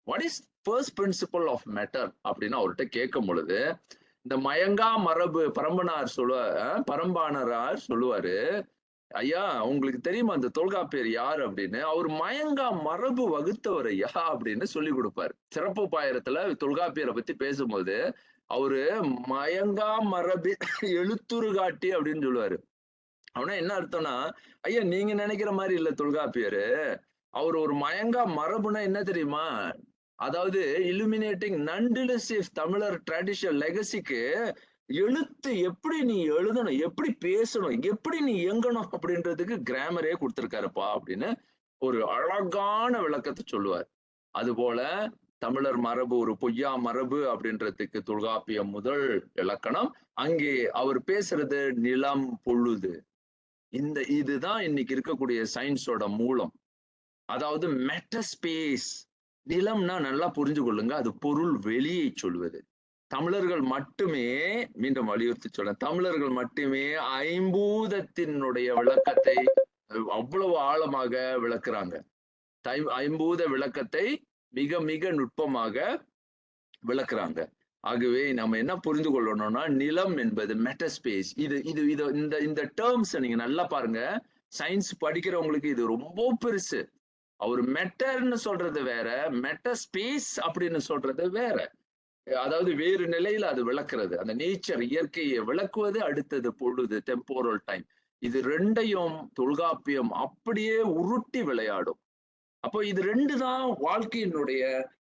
What is first principle of matter அப்படின்னு அவர்கிட்ட கேட்கும் பொழுது, இந்த மயங்கா மரபு பரம்பாணரார் சொல்லுவாரு, ஐயா உங்களுக்கு தெரியுமா அந்த தொல்காப்பியர் யார் அப்படின்னு? அவர் மயங்கா மரபு வகுத்தவர் ஐயா அப்படின்னு சொல்லி கொடுப்பாரு. சிறப்பு பாயிரத்துல தொல்காப்பியரை பத்தி பேசும்போது அவரு மயங்கா மரபு எழுத்துரு காட்டி அப்படின்னு சொல்லுவாரு. அவனா என்ன அர்த்தம்னா, ஐயா நீங்க நினைக்கிற மாதிரி இல்ல தொல்காப்பியரு. அவர் ஒரு மயங்கா மரபுனா என்ன தெரியுமா? அதாவது illuminating non-delicive தமிழர் ட்ரெடிஷனல் லெகசிக்கு எழுத்து எப்படி நீ எழுதணும், எப்படி பேசணும், எப்படி நீ இயங்கணும் அப்படின்றதுக்கு கிராமரே கொடுத்திருக்காருப்பா அப்படின்னு ஒரு அழகான விளக்கத்தை சொல்லுவார். அதுபோல தமிழர் மரபு ஒரு பொய்யா மரபு அப்படின்றதுக்கு தொல்காப்பியம் முதல் இலக்கணம். அங்கே அவர் பேசுறது நிலம், பொழுது. இதுதான் இன்னைக்கு இருக்கக்கூடிய சயின்ஸோட மூலம். அதாவது மெட்டஸ்பேஸ். நிலம்னா நல்லா புரிஞ்சு கொள்ளுங்க, அது பொருள் வெளியை சொல்வது. தமிழர்கள் மட்டுமே, மீண்டும் வலியுறுத்தி சொல்றேன், தமிழர்கள் மட்டுமே ஐம்பூதத்தினுடைய விளக்கத்தை அவ்வளவு ஆழமாக விளக்குறாங்க. ஐம்பூத விளக்கத்தை மிக மிக நுட்பமாக விளக்குறாங்க. ஆகவே நம்ம என்ன புரிந்து கொள்ளணும்னா, நிலம் என்பது மெட்டஸ்பேஸ். இந்த டேர்ம்ஸ் நீங்க நல்லா பாருங்க. சயின்ஸ் படிக்கிறவங்களுக்கு இது ரொம்ப பெருசு. அவர் மெட்டர்ன்னு சொல்றது வேற, மெட்டஸ்பேஸ் அப்படின்னு சொல்றது வேற. அதாவது வேறு நிலையில அது விளக்குறது, அந்த நேச்சர், இயற்கையை விளக்குவது. அடுத்தது பொழுது, டெம்போரல் டைம். இது ரெண்டையும் தொல்காப்பியம் அப்படியே உருட்டி விளையாடும். அப்போ இது ரெண்டு தான் வாழ்க்கையினுடைய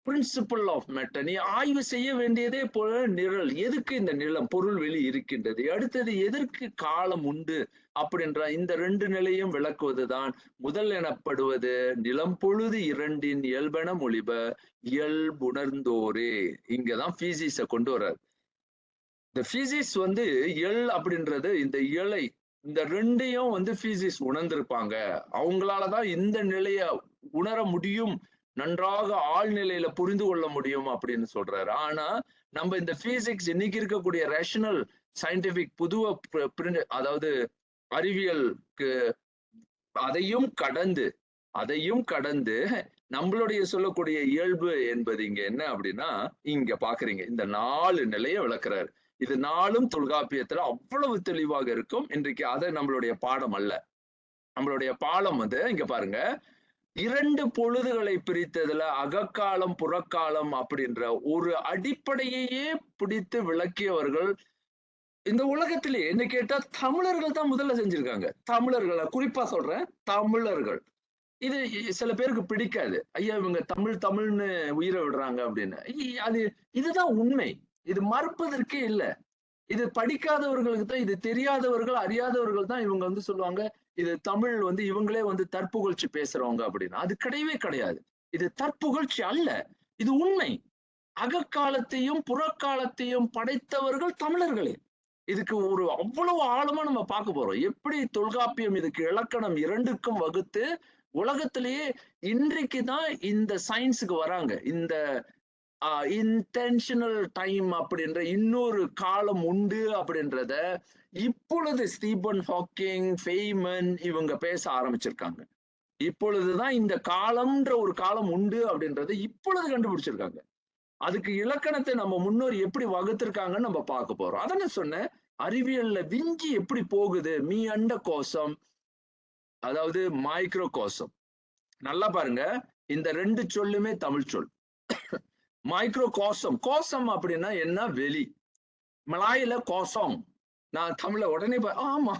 பிரின்சிபல் ஆஃப் மேட்டர். நீ ஆய்வு செய்ய வேண்டியதே போல நிழல். எதுக்கு இந்த நிலம், பொருள் வெளி இருக்கின்றது, அடுத்தது எதற்கு காலம் உண்டு அப்படின்ற இந்த ரெண்டு நிலையும் விளக்குவதுதான் முதல் எனப்படுவது. நிலம் பொழுது இரண்டின் இயல்பென மொழிப இயல்புணர்ந்தோரே. இங்கதான் பீசிஸ கொண்டு வர்றாரு. இந்த பீசிஸ் இயல் அப்படின்றது, இந்த இயலை, இந்த ரெண்டையும் பீசிஸ் உணர்ந்திருப்பாங்க. அவங்களாலதான் இந்த நிலைய உணர முடியும், நன்றாக ஆழ்நிலையில புரிந்து கொள்ள முடியும் அப்படின்னு சொல்றாரு. ஆனா நம்ம இந்த பிசிக்ஸ் இன்னைக்கு இருக்கக்கூடிய ரேஷனல் சயின்டிபிக் அதாவது அறிவியலுக்கு அதையும் கடந்து நம்மளுடைய சொல்லக்கூடிய இயல்பு என்பது இங்க என்ன அப்படின்னா, இங்க பாக்குறீங்க இந்த 4 நிலையை விளக்குறாரு. இது 4ம் தொல்காப்பியத்துல அவ்வளவு தெளிவாக இருக்கும். இன்றைக்கு அதை நம்மளுடைய பாடம் அல்ல. நம்மளுடைய பாடம் இங்க பாருங்க, 2 பொழுதுகளை பிரித்ததுல அகக்காலம் புறக்காலம் அப்படின்ற ஒரு அடிப்படையையே பிடித்து விளக்கியவர்கள் இந்த உலகத்திலே. என்ன கேட்டா தமிழர்கள் தான் முதல்ல செஞ்சிருக்காங்க. தமிழர்கள் குறிப்பா சொல்றேன், தமிழர்கள். இது சில பேருக்கு பிடிக்காது. ஐயா இவங்க தமிழ்னு உயிரை விடுறாங்க அப்படின்னு. இதுதான் உண்மை. இது மறுப்பதற்கே இல்லை. இது படிக்காதவர்களுக்கு தான், இது தெரியாதவர்கள், அறியாதவர்கள் தான் இவங்க சொல்லுவாங்க இது தமிழ் இவங்களே தற்புகழ்ச்சி பேசுறவங்க அப்படின்னு. அது கிடையவே கிடையாது. இது தற்புகழ்ச்சி அல்ல, இது உண்மை. அகக்காலத்தையும் புறக்காலத்தையும் படைத்தவர்கள் தமிழர்களே. இதுக்கு ஒரு அவ்வளவு ஆழமா நம்ம பார்க்க போறோம். எப்படி தொல்காப்பியம் இதுக்கு இலக்கணம் 2க்கும் வகுத்து உலகத்திலேயே இன்றைக்கு தான் இந்த சயின்ஸுக்கு வராங்க. இந்த இன்டென்ஷனல் டைம் அப்படின்ற இன்னொரு காலம் உண்டு அப்படின்றத இப்பொழுது ஸ்டீபன் ஹாக்கிங், ஃபெய்மன் இவங்க பேச ஆரம்பிச்சிருக்காங்க. இப்பொழுதுதான் இந்த காலம்ன்ற ஒரு காலம் உண்டு அப்படின்றத இப்பொழுது கண்டுபிடிச்சிருக்காங்க. அதுக்கு இலக்கணத்தை நம்ம முன்னோர் எப்படி வகுத்திருக்காங்கன்னு நம்ம பார்க்க போறோம். அதான சொன்னேன், அறிவியல்ல விஞ்சி எப்படி போகுது, மீ அண்ட கோசம், அதாவது மைக்ரோ கோசம். நல்லா பாருங்க, இந்த 2 சொல்லுமே தமிழ் சொல். மைக்ரோ கோசம், கோசம் அப்படின்னா என்ன? வெளி. மலாயில கோசம், நான் தமிழ்ல உடனே ஆமா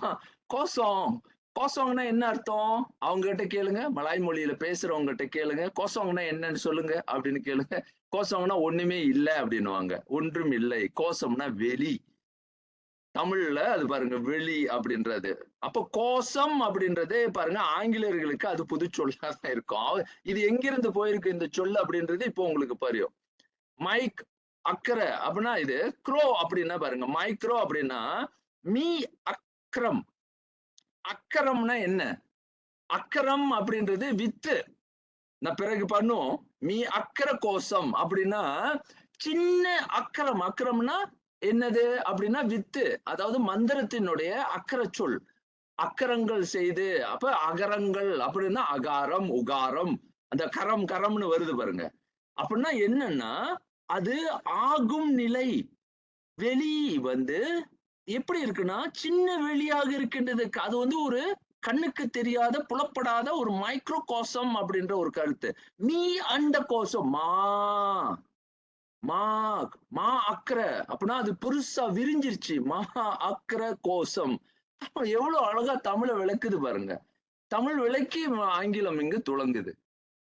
கோசம், கோசம்னா என்ன அர்த்தம்? அவங்க கிட்ட கேளுங்க, மலாய் மொழியில பேசுறவங்க கிட்ட கேளுங்க, கோசம்னா என்னன்னு சொல்லுங்க அப்படின்னு கேளுங்க. கோசம்னா ஒண்ணுமே இல்லை அப்படின்னுவாங்க. ஒன்றும் இல்லை. கோசம்னா வெளி. தமிழ்ல அது பாருங்க, வெளி அப்படின்றது. அப்ப கோசம் அப்படின்றது பாருங்க, ஆங்கிலேயர்களுக்கு அது புது சொல்லா தான் இருக்கும். இது எங்கிருந்து போயிருக்கு இந்த சொல் அப்படின்றது இப்போ உங்களுக்கு புரியும். மைக், அக்கறை அப்படின்னா இது. க்ரோ அப்படின்னா பாருங்க, மைக்ரோ அப்படின்னா மீ அக்ரம். அக்கரம்னா என்ன? அக்கரம் அப்படின்றது வித்து. நான் பிறகு பண்ணும். மீ அக்கர கோசம் அப்படின்னா சின்ன அக்கரம். அக்கரம்னா என்னது அப்படின்னா வித்து. அதாவது மந்திரத்தினுடைய அக்கர சொல். அக்கரங்கள் செய்து, அப்ப அகரங்கள் அப்படின்னா அகாரம், உகாரம், அந்த கரம் கரம்னு வருது பாருங்க. அப்படின்னா என்னன்னா அது ஆகும் நிலை. வெளி வந்து எப்படி இருக்குன்னா சின்ன வெளியாக இருக்கின்றது. அது வந்து ஒரு கண்ணுக்கு தெரியாத, புலப்படாத ஒரு மைக்ரோ கோசம் அப்படின்ற ஒரு கருத்து. மீ அண்ட கோசம், மா மா மா அக்கற அப்படின்னா அது பெருசா விரிஞ்சிருச்சு. மா அக்கற கோசம். எவ்வளவு அழகா தமிழ விளக்குது பாருங்க. தமிழ் விளக்கி ஆங்கிலம் இங்கு துளங்குது.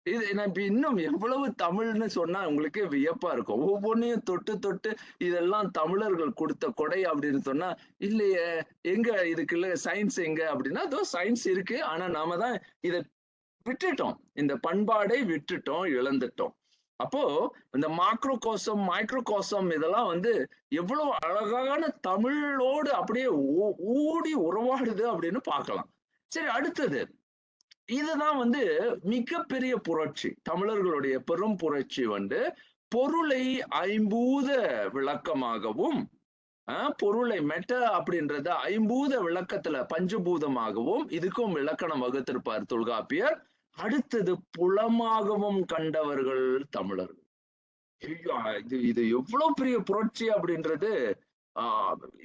இது நான் இப்ப இன்னும் எவ்வளவு தமிழ்ன்னு சொன்னா உங்களுக்கே வியப்பா இருக்கும். ஒவ்வொன்னையும் தொட்டு தொட்டு இதெல்லாம் தமிழர்கள் கொடுத்த கொடை அப்படின்னு சொன்னா, இல்லையே எங்க இதுக்குள்ள சயின்ஸ் எங்க அப்படின்னா, அதோ சயின்ஸ் இருக்கு. ஆனா நாம தான் இத விட்டுட்டோம். இந்த பண்பாடை விட்டுட்டோம், இழந்துட்டோம். அப்போ இந்த மாக்ரோ கோசம், மைக்ரோ கோசம் இதெல்லாம் வந்து எவ்வளவு அழகான தமிழோடு அப்படியே ஊடி உறவாடுது அப்படின்னு பார்க்கலாம். சரி, அடுத்தது இதுதான் வந்து மிகப்பெரிய புரட்சி. தமிழர்களுடைய பெரும் புரட்சி வந்து பொருளை ஐம்பூத விளக்கமாகவும், பொருளை மெட்ட அப்படின்றத ஐம்பூத விளக்கத்துல பஞ்சபூதமாகவும் இதுக்கும் இலக்கணம் வகுத்திருப்பார் தொல்காப்பியர். அடுத்தது புலமாகவும் கண்டவர்கள் தமிழர்கள். இது இது எவ்வளவு பெரிய புரட்சி அப்படின்றது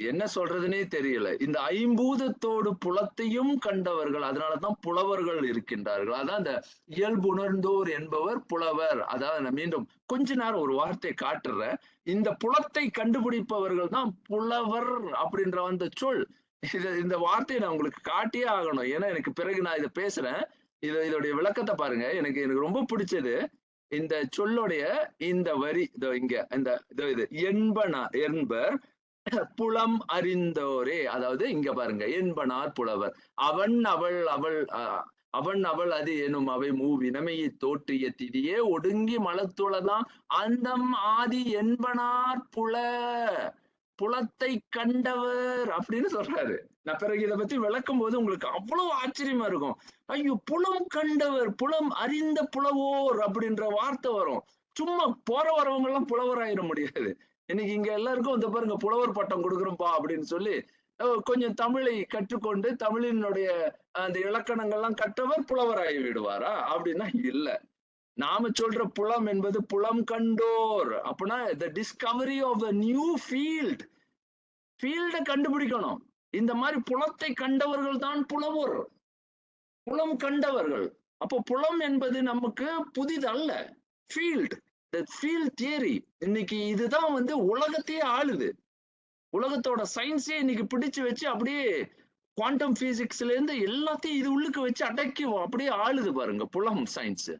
என்ன சொல்றதுனே தெரியல. இந்த ஐம்பூதத்தோடு புலத்தையும் கண்டவர்கள், அதனாலதான் புலவர்கள் இருக்கின்றார்கள். அதான் இந்த இயல்புணர்ந்தோர் என்பவர் புலவர். அதாவது நான் மீண்டும் கொஞ்ச நேரம் ஒரு வார்த்தை காட்டுறேன். இந்த புலத்தை கண்டுபிடிப்பவர்கள் தான் புலவர் அப்படின்ற அந்த சொல். இந்த வார்த்தையை நான் உங்களுக்கு காட்டியே ஆகணும். ஏன்னா எனக்கு பிறகு நான் இதை பேசுறேன். இதோடைய விளக்கத்தை பாருங்க. எனக்கு எனக்கு ரொம்ப பிடிச்சது இந்த சொல்லுடைய இந்த வரி. இதோ இங்க இந்த இது என்பர் புலம் அறிந்தோரே. அதாவது இங்க பாருங்க, என்பனார் புலவர். அவன் அவள் அவள் அவன் அவள் அது எனும் அவை மூவினமையை தோற்றிய திதியே ஒடுங்கி மலத்துளதான் அந்தம் ஆதி என்பனார் புலத்தை கண்டவர் அப்படின்னு சொல்றாரு. நான் பிறகு இதை பத்தி விளக்கும் போது உங்களுக்கு அவ்வளவு ஆச்சரியமா இருக்கும். ஐயோ, புலம் கண்டவர், புலம் அறிந்த புலவோர் அப்படின்ற வார்த்தை வரும். சும்மா போற வரவங்க எல்லாம் புலவராயிட முடியாது. இன்னைக்கு இங்க எல்லாருக்கும் இந்த பாருங்க புலவர் பட்டம் கொடுக்குறோம்பா அப்படின்னு சொல்லி கொஞ்சம் தமிழை கற்றுக்கொண்டு தமிழினுடைய அந்த இலக்கணங்கள்லாம் கற்றவர் புலவராகி விடுவாரா அப்படின்னா இல்ல. நாம சொல்ற புலம் என்பது புலம் கண்டோர் அப்படின்னா the discovery of a new field. ஃபீல்ட கண்டுபிடிக்கணும். இந்த மாதிரி புலத்தை கண்டவர்கள் தான் புலவர். புலம் கண்டவர்கள். அப்போ புலம் என்பது நமக்கு புதிதல்ல. Field, the field theory. இன்னைக்கு இதுதான் வந்து உலகத்தையே ஆளுது. உலகத்தோட சயின்ஸே இன்னைக்கு பிடிச்சு வச்சு அப்படியே குவாண்டம் பிசிக்ஸ்ல இருந்து எல்லாத்தையும் இது உள்ளுக்கு வச்சு அடக்கி அப்படியே ஆளுது பாருங்க புலம் சயின்ஸ்.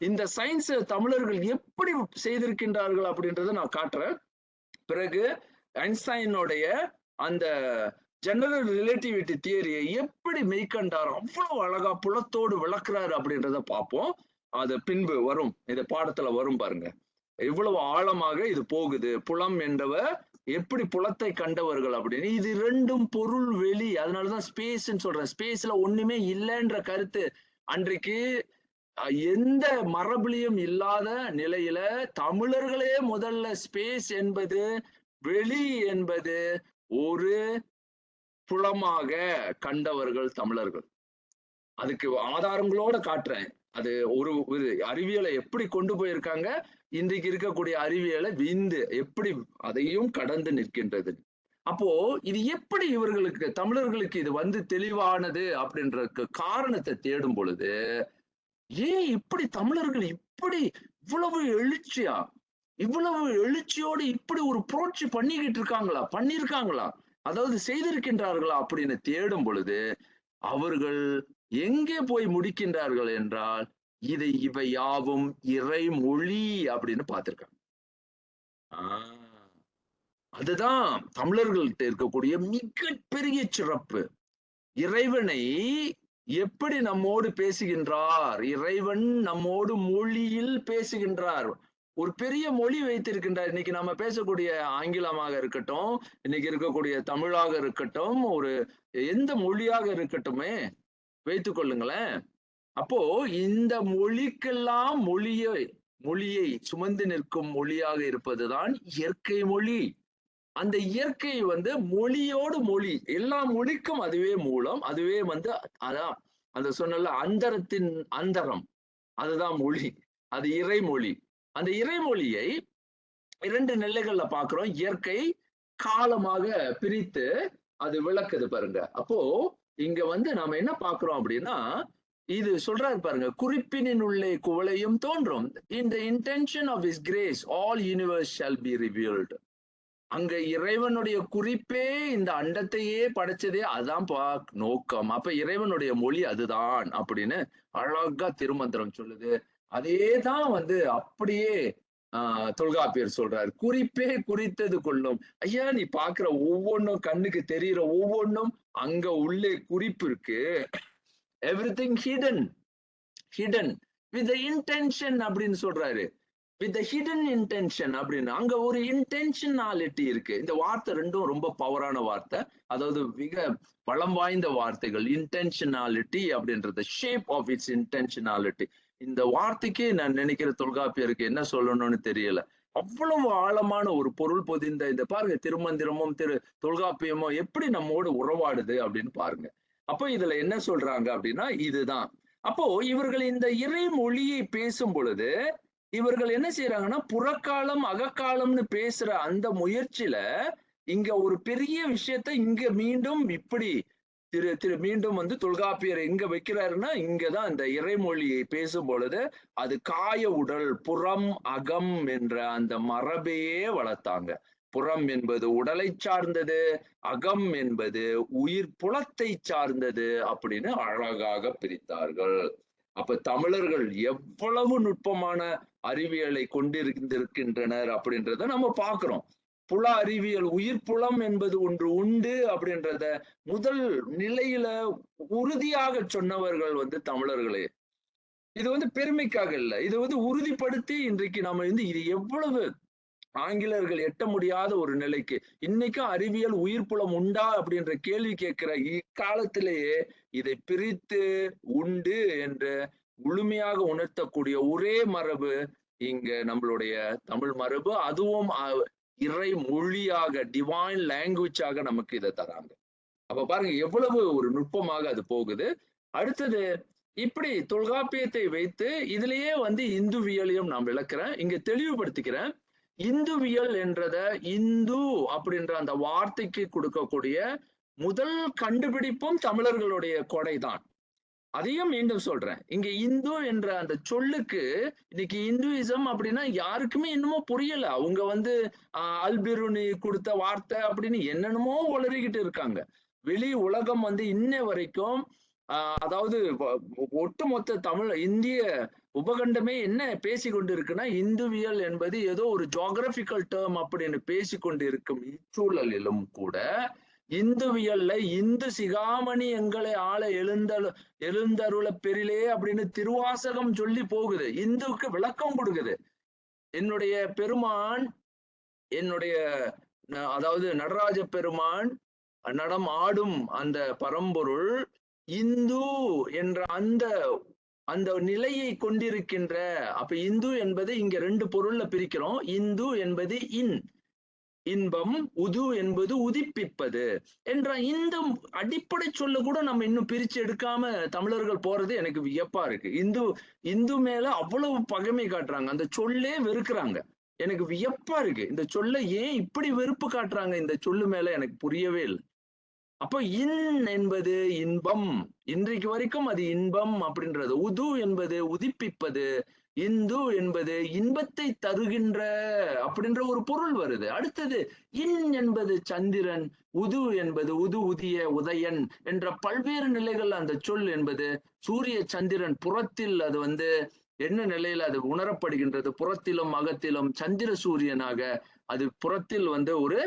இந்த சயின்ஸ் தமிழர்கள் எப்படி செய்திருக்கின்றார்கள் அப்படின்றத நான் காட்டுறேன். பிறகு ஐன்ஸ்டைனுடைய அந்த ஜெனரல் ரிலேட்டிவிட்டி தியரியை எப்படி மெய்கண்டார், அவ்வளவு அழகா புலத்தோடு விளக்குறாரு அப்படின்றத பார்ப்போம். அது பின்பு வரும், இந்த பாடத்துல வரும் பாருங்க. இவ்வளவு ஆழமாக இது போகுது. புலம் என்றவர் எப்படி புலத்தை கண்டவர்கள் அப்படின்னு. இது ரெண்டும் பொருள் வெளி. அதனாலதான் ஸ்பேஸ்ன்னு சொல்றேன். ஸ்பேஸ்ல ஒண்ணுமே இல்லைன்ற கருத்து அன்றைக்கு எந்த மரபுலையும் இல்லாத நிலையில தமிழர்களே முதல்ல ஸ்பேஸ் என்பது, வெளி என்பது ஒரு புலமாக கண்டவர்கள் தமிழர்கள். அதுக்கு ஆதாரங்களோட காட்டுறேன். அது ஒரு அறிவியலை எப்படி கொண்டு போயிருக்காங்க, இன்றைக்கு இருக்கக்கூடிய அறிவியலை விந்து எப்படி அதையும் கடந்து நிற்கின்றது. அப்போ இது எப்படி இவர்களுக்கு தமிழர்களுக்கு இது வந்து தெளிவானது அப்படின்றதுக்கு காரணத்தை தேடும் பொழுது, ஏன் இப்படி தமிழர்கள் இப்படி இவ்வளவு எழுச்சியா, இவ்வளவு எழுச்சியோடு இப்படி ஒரு புரட்சி பண்ணிக்கிட்டு இருக்காங்களா, பண்ணியிருக்காங்களா, அதாவது செய்திருக்கின்றார்களா அப்படின்னு தேடும் பொழுது அவர்கள் எங்கே போய் முடிக்கின்றார்கள் என்றால், இவை யாவும் இறைமொழி அப்படின்னு பார்த்திருக்காங்க. அதுதான் தமிழர்கள்ட்ட இருக்கக்கூடிய மிகப்பெரிய சிறப்பு. இறைவனை எப்படி நம்மோடு பேசுகின்றார், இறைவன் நம்மோடு மொழியில் பேசுகின்றார். ஒரு பெரிய மொழி வைத்திருக்கின்றார். இன்னைக்கு நம்ம பேசக்கூடிய ஆங்கிலமாக இருக்கட்டும், இன்னைக்கு இருக்கக்கூடிய தமிழாக இருக்கட்டும், ஒரு எந்த மொழியாக இருக்கட்டுமே வைத்துக் கொள்ளுங்களேன். அப்போ இந்த மொழிக்கெல்லாம் மொழியை சுமந்து நிற்கும் மொழியாக இருப்பதுதான் இயற்கை மொழி. அந்த இயற்கை வந்து மொழியோடு மொழி, எல்லா மொழிக்கும் அதுவே மூலம், அதுவே வந்து அதான் அந்த சொன்னல அந்தரத்தின் அந்தரம், அதுதான் மொழி, அது இறைமொழி. அந்த இறைமொழியை 2 நிலைகள்ல பார்க்கிறோம். இயற்கை காலமாக பிரித்து அது விளக்குது பாருங்க. அப்போ இங்க வந்து நாம என்ன பார்க்கிறோம் அப்படின்னா, இது சொல்றாரு பாருங்க, குறிப்பினின் உள்ளே குவளையும் தோன்றும். In the intention of his grace all universe shall be revealed. அங்க இறைவனுடைய குறிப்பே இந்த அண்டத்தையே படைச்சதே அதான் நோக்கம். அப்ப இறைவனுடைய மொழி அதுதான் அப்படின்னு அழகா திருமந்திரம் சொல்லுது. அதேதான் வந்து அப்படியே தொல்காப்பியர் சொல்றாரு. குறிப்பே குறித்தது கொள்ளும். ஐயா, நீ பாக்குற ஒவ்வொன்னும், கண்ணுக்கு தெரிகிற ஒவ்வொன்னும் அங்க உள்ளே குறிப்பு இருக்கு. எவ்ரிதிங் ஹிடன் வித் இன்டென்ஷன் அப்படின்னு சொல்றாரு. வித் ஹிடன் இன்டென்ஷன் அப்படின்னு அங்க ஒரு இன்டென்ஷனாலிட்டி இருக்கு. இந்த வார்த்தை ரெண்டும் ரொம்ப பவரான வார்த்தை. அதாவது மிக பலம் வாய்ந்த வார்த்தைகள். இன்டென்ஷனாலிட்டி அப்படின்றது, ஷேப் ஆஃப் இட்ஸ் இன்டென்ஷனாலிட்டி. இந்த வார்த்தைக்கு நான் நினைக்கிற தொல்காப்பியருக்கு என்ன சொல்லணும்னு தெரியல. அவ்வளவு ஆழமான ஒரு பொருள் பொதிந்த இந்த பாருங்க, திருமந்திரமும் தொல்காப்பியமும் எப்படி நம்மோடு உறவாடுது அப்படின்னு பாருங்க. அப்போ இதுல என்ன சொல்றாங்க அப்படின்னா இதுதான். அப்போ இவர்கள் இந்த இறைமொழியை பேசும் பொழுது இவர்கள் என்ன செய்யறாங்கன்னா, புறக்காலம் அகக்காலம்னு பேசுற அந்த முயற்சியில இங்க ஒரு பெரிய விஷயத்த இங்க மீண்டும் இப்படி மீண்டும் வந்து தொல்காப்பியர் எங்க வைக்கிறாருன்னா, இங்கதான் இந்த இறைமொழியை பேசும் பொழுது அது காய உடல், புறம் அகம் என்ற அந்த மரபையே வளர்த்தாங்க. புறம் என்பது உடலை சார்ந்தது, அகம் என்பது உயிர் புலத்தை சார்ந்தது அப்படின்னு அழகாக பிரித்தார்கள். அப்ப தமிழர்கள் எவ்வளவு நுட்பமான அறிவியலை கொண்டிருக்கின்றனர் அப்படின்றத நம்ம பார்க்கிறோம். புல அறிவியல், உயிர் புலம் என்பது ஒன்று உண்டு அப்படின்றத முதல் நிலையில உறுதியாக சொன்னவர்கள் வந்து தமிழர்களே. இது வந்து பெருமைக்காக இல்லை, இது வந்து உறுதிப்படுத்தி இன்றைக்கு நம்ம வந்து இது எவ்வளவு ஆங்கிலர்கள் எட்ட முடியாத ஒரு நிலைக்கு, இன்னைக்கும் அறிவியல் உயிர் புலம் உண்டா அப்படின்ற கேள்வி கேட்கிற இக்காலத்திலேயே இதை பிரித்து உண்டு என்று முழுமையாக உணர்த்தக்கூடிய ஒரே மரபு இங்க நம்மளுடைய தமிழ் மரபு. அதுவும் இறை மொழியாக, டிவைன் லாங்குவேஜாக நமக்கு இதை தராங்க. அப்ப பாருங்க எவ்வளவு ஒரு நுட்பமாக அது போகுது. அடுத்தது இப்படி தொல்காப்பியத்தை வைத்து இதுலயே வந்து இந்துவியலையும் நான் விளக்குறேன், இங்க தெளிவுபடுத்திக்கிறேன். இந்துவியல் என்றத இந்து அப்படின்ற அந்த வார்த்தைக்கு கொடுக்கக்கூடிய முதல் கண்டுபிடிப்பும் தமிழர்களுடைய கொடைதான். அதையும் மீண்டும் சொல்றேன். இங்க இந்து என்ற அந்த சொல்லுக்கு இன்னைக்கு இந்துயிசம் அப்படின்னா யாருக்குமே இன்னமும் புரியல. அவங்க வந்து அல்பிருனி கொடுத்த வார்த்தை அப்படின்னு என்னென்னமோ உளறிக்கிட்டு இருக்காங்க. வெளி உலகம் வந்து இன்ன வரைக்கும் அதாவது ஒட்டுமொத்த தமிழ் இந்திய உபகண்டமே என்ன பேசி கொண்டு இருக்குன்னா, இந்துவியல் என்பது ஏதோ ஒரு ஜியோகிராபிக்கல் டேர்ம் அப்படின்னு பேசி கொண்டு இருக்கும் இச்சூழலிலும் கூட இந்துவியல்ல இந்து சிகாமணி எங்களை ஆள எழுந்தருள பெரிலே அப்படின்னு திருவாசகம் சொல்லி போகுது. இந்துவுக்கு விளக்கம் கொடுக்குது. என்னுடைய பெருமான், என்னுடைய அதாவது நடராஜ பெருமான் நடம் ஆடும் அந்த பரம்பொருள் இந்து என்ற அந்த நிலையை கொண்டிருக்கின்ற. அப்ப இந்து என்பது இங்க 2 பொருள்ல பிரிக்கிறோம். இந்து என்பது இன்பம், உது என்பது உதிப்பிப்பது என்ற இந்த அடிப்படை சொல்ல கூட நம்ம இன்னும் பிரிச்சு எடுக்காம தமிழர்கள் போறது எனக்கு வியப்பா இருக்கு. இந்து மேல அவ்வளவு பகைமை காட்டுறாங்க, அந்த சொல்லே வெறுக்கிறாங்க. எனக்கு வியப்பா இருக்கு, இந்த சொல்ல ஏன் இப்படி வெறுப்பு காட்டுறாங்க, இந்த சொல்லு மேல எனக்கு புரியவே இல்லை. அப்போ என்பது இன்பம், இன்றைக்கு வரைக்கும் அது இன்பம் அப்படின்றது. உது என்பது உதிப்பிப்பது, இந்து என்பது இன்பத்தை தருகின்ற அப்படின்ற ஒரு பொருள் வருது. அடுத்தது என்பது சந்திரன், உது என்பது உதிய உதயன் என்ற பல்வேறு நிலைகள் அந்த சொல் என்பது சூரிய சந்திரன் புறத்தில் அது என்ன நிலையில அது உணரப்படுகின்றது, புறத்திலும் அகத்திலும் சந்திர சூரியனாக அது புறத்தில் ஒரு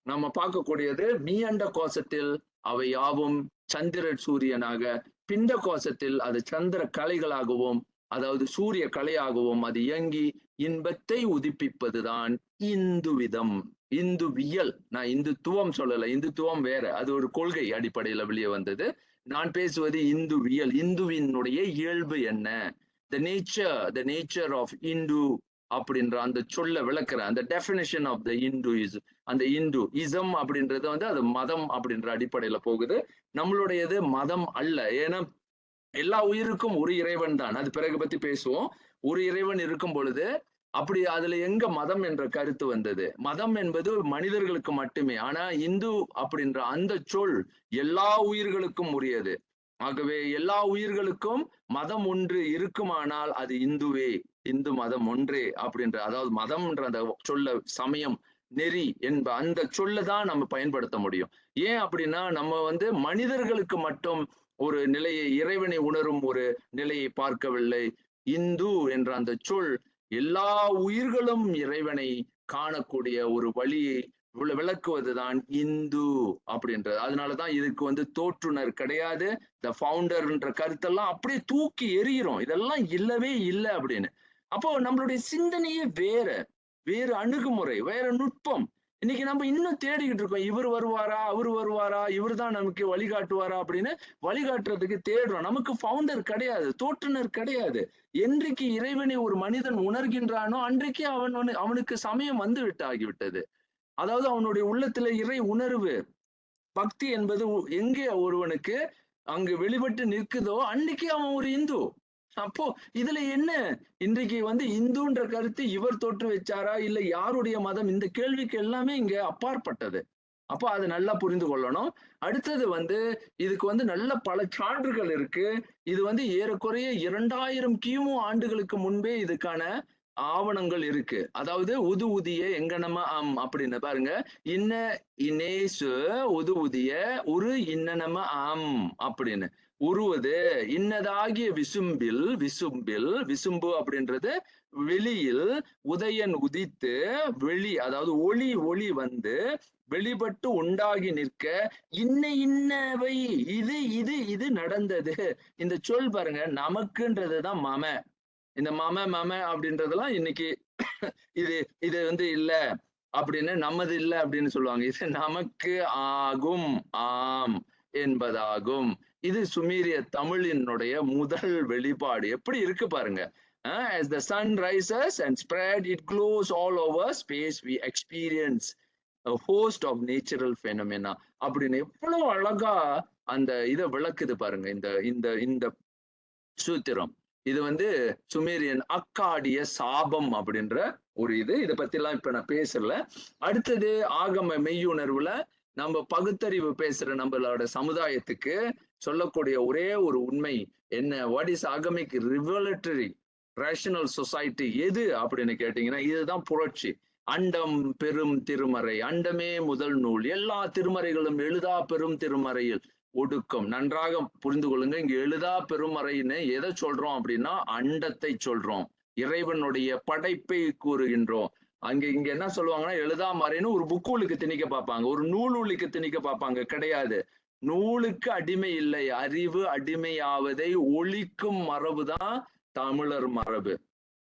நம்ம பார்க்கக்கூடியது மீஅண்ட கோஷத்தில் அவை யாவும் சந்திர சூரியனாக, பிண்ட கோஷத்தில் அது சந்திர கலைகளாகவும் அதாவது சூரிய கலையாகவும் அது இயங்கி இன்பத்தை உதிப்பிப்பதுதான் இந்துவிதம், இந்துவியல். நான் இந்துத்துவம் சொல்லல, இந்துத்துவம் வேற, அது ஒரு கொள்கை அடிப்படையில வெளியே வந்தது. நான் பேசுவது இந்துவியல், இந்துவினுடைய இயல்பு என்ன, the nature of இந்து அப்படின்ற அந்த சொல்ல விளக்குற அந்த டெஃபினிஷன் ஆஃப் த இந்துயிசம். அந்த இந்து இசம் அப்படின்றது அது மதம் அப்படின்ற அடிப்படையில போகுது. நம்மளுடையது மதம் அல்ல. ஏன்னா எல்லா உயிருக்கும் ஒரு இறைவன் தான், அது பிறகு பத்தி பேசுவோம். ஒரு இறைவன் இருக்கும் பொழுது அப்படி அதுல எங்க மதம் என்ற கருத்து வந்தது? மதம் என்பது மனிதர்களுக்கு மட்டுமே. ஆனா இந்து அப்படின்ற அந்த சொல் எல்லா உயிர்களுக்கும் உரியது. ஆகவே எல்லா உயிர்களுக்கும் மதம் ஒன்று இருக்குமானால் அது இந்துவே, இந்து மதம் ஒன்றே அப்படின்ற, அதாவது மதம்ன்ற அந்த சொல்ல சமயம் நெறி என்ப அந்த சொல்ல தான் நம்ம பயன்படுத்த முடியும். ஏன் அப்படின்னா நம்ம மனிதர்களுக்கு மட்டும் ஒரு நிலையை, இறைவனை உணரும் ஒரு நிலையை பார்க்கவில்லை. இந்து என்ற அந்த சொல் எல்லா உயிர்களும் இறைவனை காணக்கூடிய ஒரு வழியை விளக்குவதுதான் இந்து அப்படின்றது. அதனாலதான் இதுக்கு தோற்றுனர் கிடையாது, த ஃபவுண்டர்ன்ற கருத்தெல்லாம் அப்படியே தூக்கி எறிகிறோம், இதெல்லாம் இல்லவே இல்லை அப்படின்னு. அப்போ நம்மளுடைய சிந்தனையே வேறு அணுகுமுறை, வேற நுட்பம். இன்னைக்கு நம்ம இன்னும் தேடிக்கிட்டு இருக்கோம், இவர் வருவாரா, அவர் வருவாரா, இவர் தான் நமக்கு வழிகாட்டுவாரா அப்படின்னு வழிகாட்டுறதுக்கு தேடுறோம். நமக்கு ஃபவுண்டர் கிடையாது, தோற்றுனர் கிடையாது. என்றைக்கு இறைவனை ஒரு மனிதன் உணர்கின்றானோ அன்றைக்கு அவனுக்கு சமயம் வந்து ஆகிவிட்டது. அதாவது அவனுடைய உள்ளத்துல இறை உணர்வு, பக்தி என்பது எங்கே ஒருவனுக்கு அங்கு வெளிப்பட்டு நிற்குதோ அன்னைக்கு அவன் ஒரு இந்து. அப்போ இதுல என்ன, இன்றைக்கு இந்துன்ற கருத்து இவர் தோற்று வச்சாரா இல்ல யாருடைய மதம், இந்த கேள்விக்கு எல்லாமே இங்க அப்பாற்பட்டது. அப்போ அது நல்லா புரிந்து கொள்ளணும். அடுத்தது இதுக்கு நல்ல பல சான்றுகள் இருக்கு. இது ஏறக்குறைய 2000 கிமு ஆண்டுகளுக்கு முன்பே இதுக்கான ஆவணங்கள் இருக்கு. அதாவது உதிய எங்கனம அப்படின்னு பாருங்க. இன்ன இனேசு உதிய உரு இன்னனம அப்படின்னு உருவது இன்னதாகிய விசும்பு அப்படின்றது வெளியில், உதயன் உதித்து வெளி, அதாவது ஒளி வெளிப்பட்டு உண்டாகி நிற்க இன்னவை இது நடந்தது. இந்த சொல் பாருங்க, நமக்குன்றதுதான் மம. இந்த மம அப்படின்றதெல்லாம் இன்னைக்கு இது இல்ல அப்படின்னு, நமது இல்ல அப்படின்னு சொல்லுவாங்க. இது நமக்கு ஆகும், ஆம் என்பதாகும். இது சுமீரிய தமிழினுடைய முதல் வெளிப்பாடு. எப்படி இருக்கு பாருங்க. As the sun rises and spread, it glows all over space. We experience a host of natural phenomena. அப்படின்னு எவ்வளவு அழகா அந்த இதை விளக்குது பாருங்க இந்த இந்த இந்த சூத்திரம். இது சுமேரியன் அக்காடிய சாபம் அப்படின்ற ஒரு இதை பத்தி எல்லாம் இப்ப நான் பேசல. அடுத்தது ஆகம மெய்யுணர்வுல நம்ம பகுத்தறிவு பேசுற நம்மளோட சமுதாயத்துக்கு சொல்லக்கூடிய ஒரே ஒரு உண்மை என்ன, what is Agamic ரிவலட்டரி rational society எது அப்படின்னு கேட்டீங்கன்னா இதுதான் புரட்சி. அண்டம் பெரும் திருமறை, அண்டமே முதல் நூல், எல்லா திருமறைகளும் எழுதா பெரும் திருமறையில் ஒடுக்கம். நன்றாக புரிந்து கொள்ளுங்க, இங்க எழுதா பெருமறைன்னு எதை சொல்றோம் அப்படின்னா அண்டத்தை சொல்றோம், இறைவனுடைய படைப்பை கூறுகின்றோம். இங்க என்ன சொல்லுவாங்கன்னா எழுதாமறைன்னு ஒரு புக்கூலுக்கு திணிக்க பார்ப்பாங்க, ஒரு நூலுக்கு திணிக்க பார்ப்பாங்க. கிடையாது, நூலுக்கு அடிமை இல்லை, அறிவு அடிமையாவதை ஒழிக்கும் மரபுதான் தமிழர் மரபு.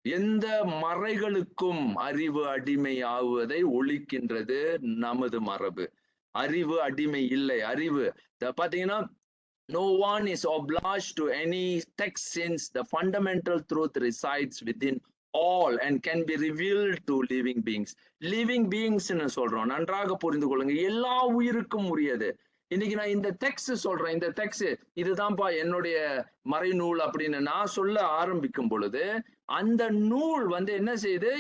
எந்த மறைகளுக்கும் அறிவு அடிமையாவதை ஒழிக்கின்றது நமது மரபு. அறிவு அடிமை இல்லை. அறிவு பாத்தீங்கன்னா no one is obliged to any text since the fundamental truth resides within all and can be revealed to living beings. living beings ன்னு சொல்றோம், நன்றாக புரிந்து கொள்ளுங்க, எல்லா உயிருக்கும் உரியது. இன்னைக்கு நான் இந்த டெக்ஸ்ட் சொல்றேன், இந்த டெக்ஸ்ட் இதுதான்ப்பா என்னுடைய மறைநூல் அப்படின்னு நான் சொல்ல ஆரம்பிக்கும் பொழுது அந்த நூல் வந்து என்ன செய்யுது,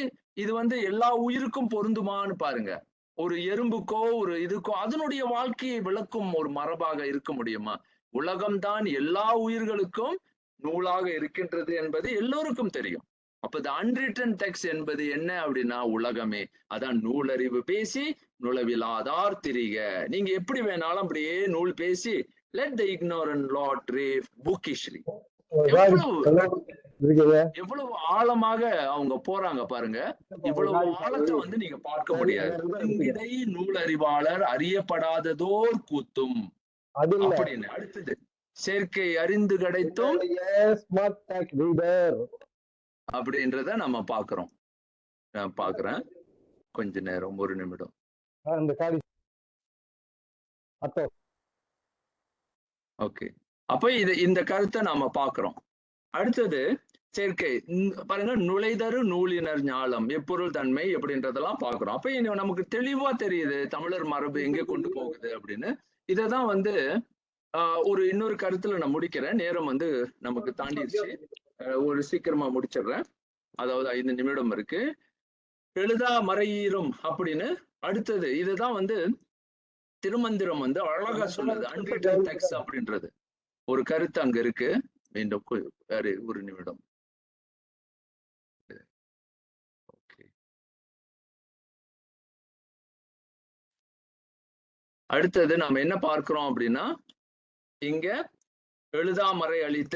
இது வந்து எல்லா உயிருக்கும் பொருந்துமான்னு பாருங்க. ஒரு எறும்புக்கோ ஒரு இதுக்கோ அதனுடைய வாழ்க்கையை விளக்கும் ஒரு மரபாக இருக்க முடியுமா? உலகம்தான் எல்லா உயிர்களுக்கும் நூலாக இருக்கின்றது என்பது எல்லோருக்கும் தெரியும். அப்ப இந்த அன்ரிட்டன் டெக்ஸ்ட் என்பது என்ன அப்படின்னா உலகமே. அதான் நூலறிவு பேசி நுழவிலாதார் திரிக. நீங்க எப்படி வேணாலும் அப்படியே நூல் பேசி let the ignorant lord rave bookishly. எவ்வளவு ஆழமாக அவங்க போறாங்க பாருங்க. இவ்வளவு ஆழத்தை வந்து நீங்க பார்க்க முடியாது. இதை நூலறிவாளர் அறியப்படாததோர் கூத்தும் அப்படின்னு. அடுத்தது சேர்க்கை அறிந்து கிடைத்தும் அப்படின்றத நம்ம பாக்குறோம். நான் பாக்குறேன், கொஞ்ச நேரம், ஒரு நிமிடம். ஓகே, அப்ப இந்த கருத்தை நாம பாக்குறோம். அடுத்தது சேர்க்கை பாருங்க, நுழைதரு நூலினர் ஞாலம் எப்பொருள் தன்மை அப்படின்றதெல்லாம் பாக்குறோம். அப்ப நமக்கு தெளிவா தெரியுது தமிழர் மரபு எங்க கொண்டு போகுது அப்படின்னு. இததான் வந்து ஒரு இன்னொரு கருத்துல நான் முடிக்கிறேன், நேரம் வந்து நமக்கு தாண்டிடுச்சு, ஒரு சீக்கிரமா முடிச்சிடுறேன். அதாவது 5 நிமிடம் இருக்கு. எழுதா மறையீரும் அப்படின்னு அடுத்தது இதுதான் வந்து திருமந்திரம் வந்து அழகா சொல்லுது, அன்ரிட்டன் டெக்ஸ்ட் அப்படின்றது ஒரு கருத்து அங்க இருக்கு. மீண்டும் ஒரு நிமிடம். அடுத்தது நாம என்ன பார்க்கிறோம் அப்படின்னா, இங்க எழுதாமறை அளித்த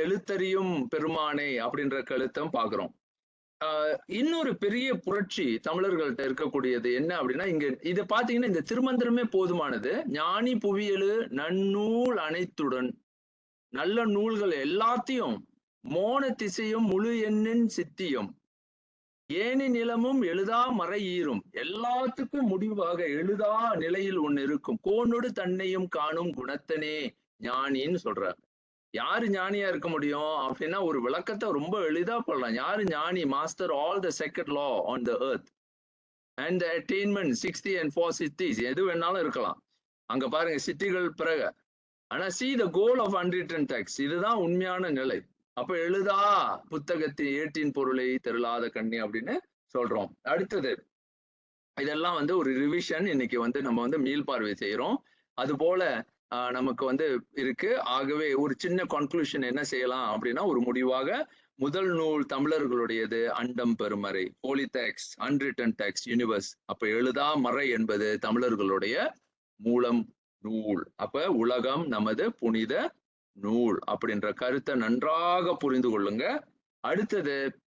எழுத்தறியும் பெருமானே அப்படின்ற கருத்தும் பாக்குறோம். இன்னொரு பெரிய புரட்சி தமிழர்கள்ட்ட இருக்கக்கூடியது என்ன அப்படின்னா, இங்க இதை பாத்தீங்கன்னா இந்த திருமந்திரமே போதுமானது. ஞானி புவியலு நன்னூல் அனைத்துடன், நல்ல நூல்கள் எல்லாத்தையும் மோன திசையும் முழு எண்ணின் சித்தியும் ஏனி நிலமும் எழுதா மறையீரும், எல்லாத்துக்கும் முடிவாக எழுதா நிலையில் ஒண்ணு இருக்கும். கோனோடு தன்னையும் காணும் குணத்தனே ஞானின்னு சொல்றாரு. யாரு ஞானியா இருக்க முடியும் அப்படின்னா ஒரு விளக்கத்தை ரொம்ப எளிதா பண்ணலாம். யாரு ஞானி? Master all the second law on the earth and the attainment 60 and 4 cities. எது வேணாலும் இருக்கலாம் அங்க பாருங்க, சிட்டிகள் பிறகு. ஆனா see the goal of unwritten text, இதுதான் உண்மையான நிலை. அப்ப எழுதா புத்தகத்தின் ஏட்டின் பொருளை தெருளாத கண்ணி அப்படின்னு சொல்றோம். அடுத்தது இதெல்லாம் வந்து ஒரு ரிவிஷன், இன்னைக்கு வந்து நம்ம வந்து மீள்பார்வை செய்யறோம். அது போல நமக்கு வந்து இருக்கு. ஆகவே ஒரு சின்ன கன்க்ளூஷன் என்ன செய்யலாம் அப்படின்னா, ஒரு முடிவாக முதல் நூல் தமிழர்களுடையது அண்டம் பெருமறை, holy text, unwritten text, universe. அப்ப எழுதா மறை என்பது தமிழர்களுடைய மூலம் நூல். அப்ப உலகம் நமது புனித நூல் அப்படின்ற கருத்தை நன்றாக புரிந்து கொள்ளுங்க. அடுத்தது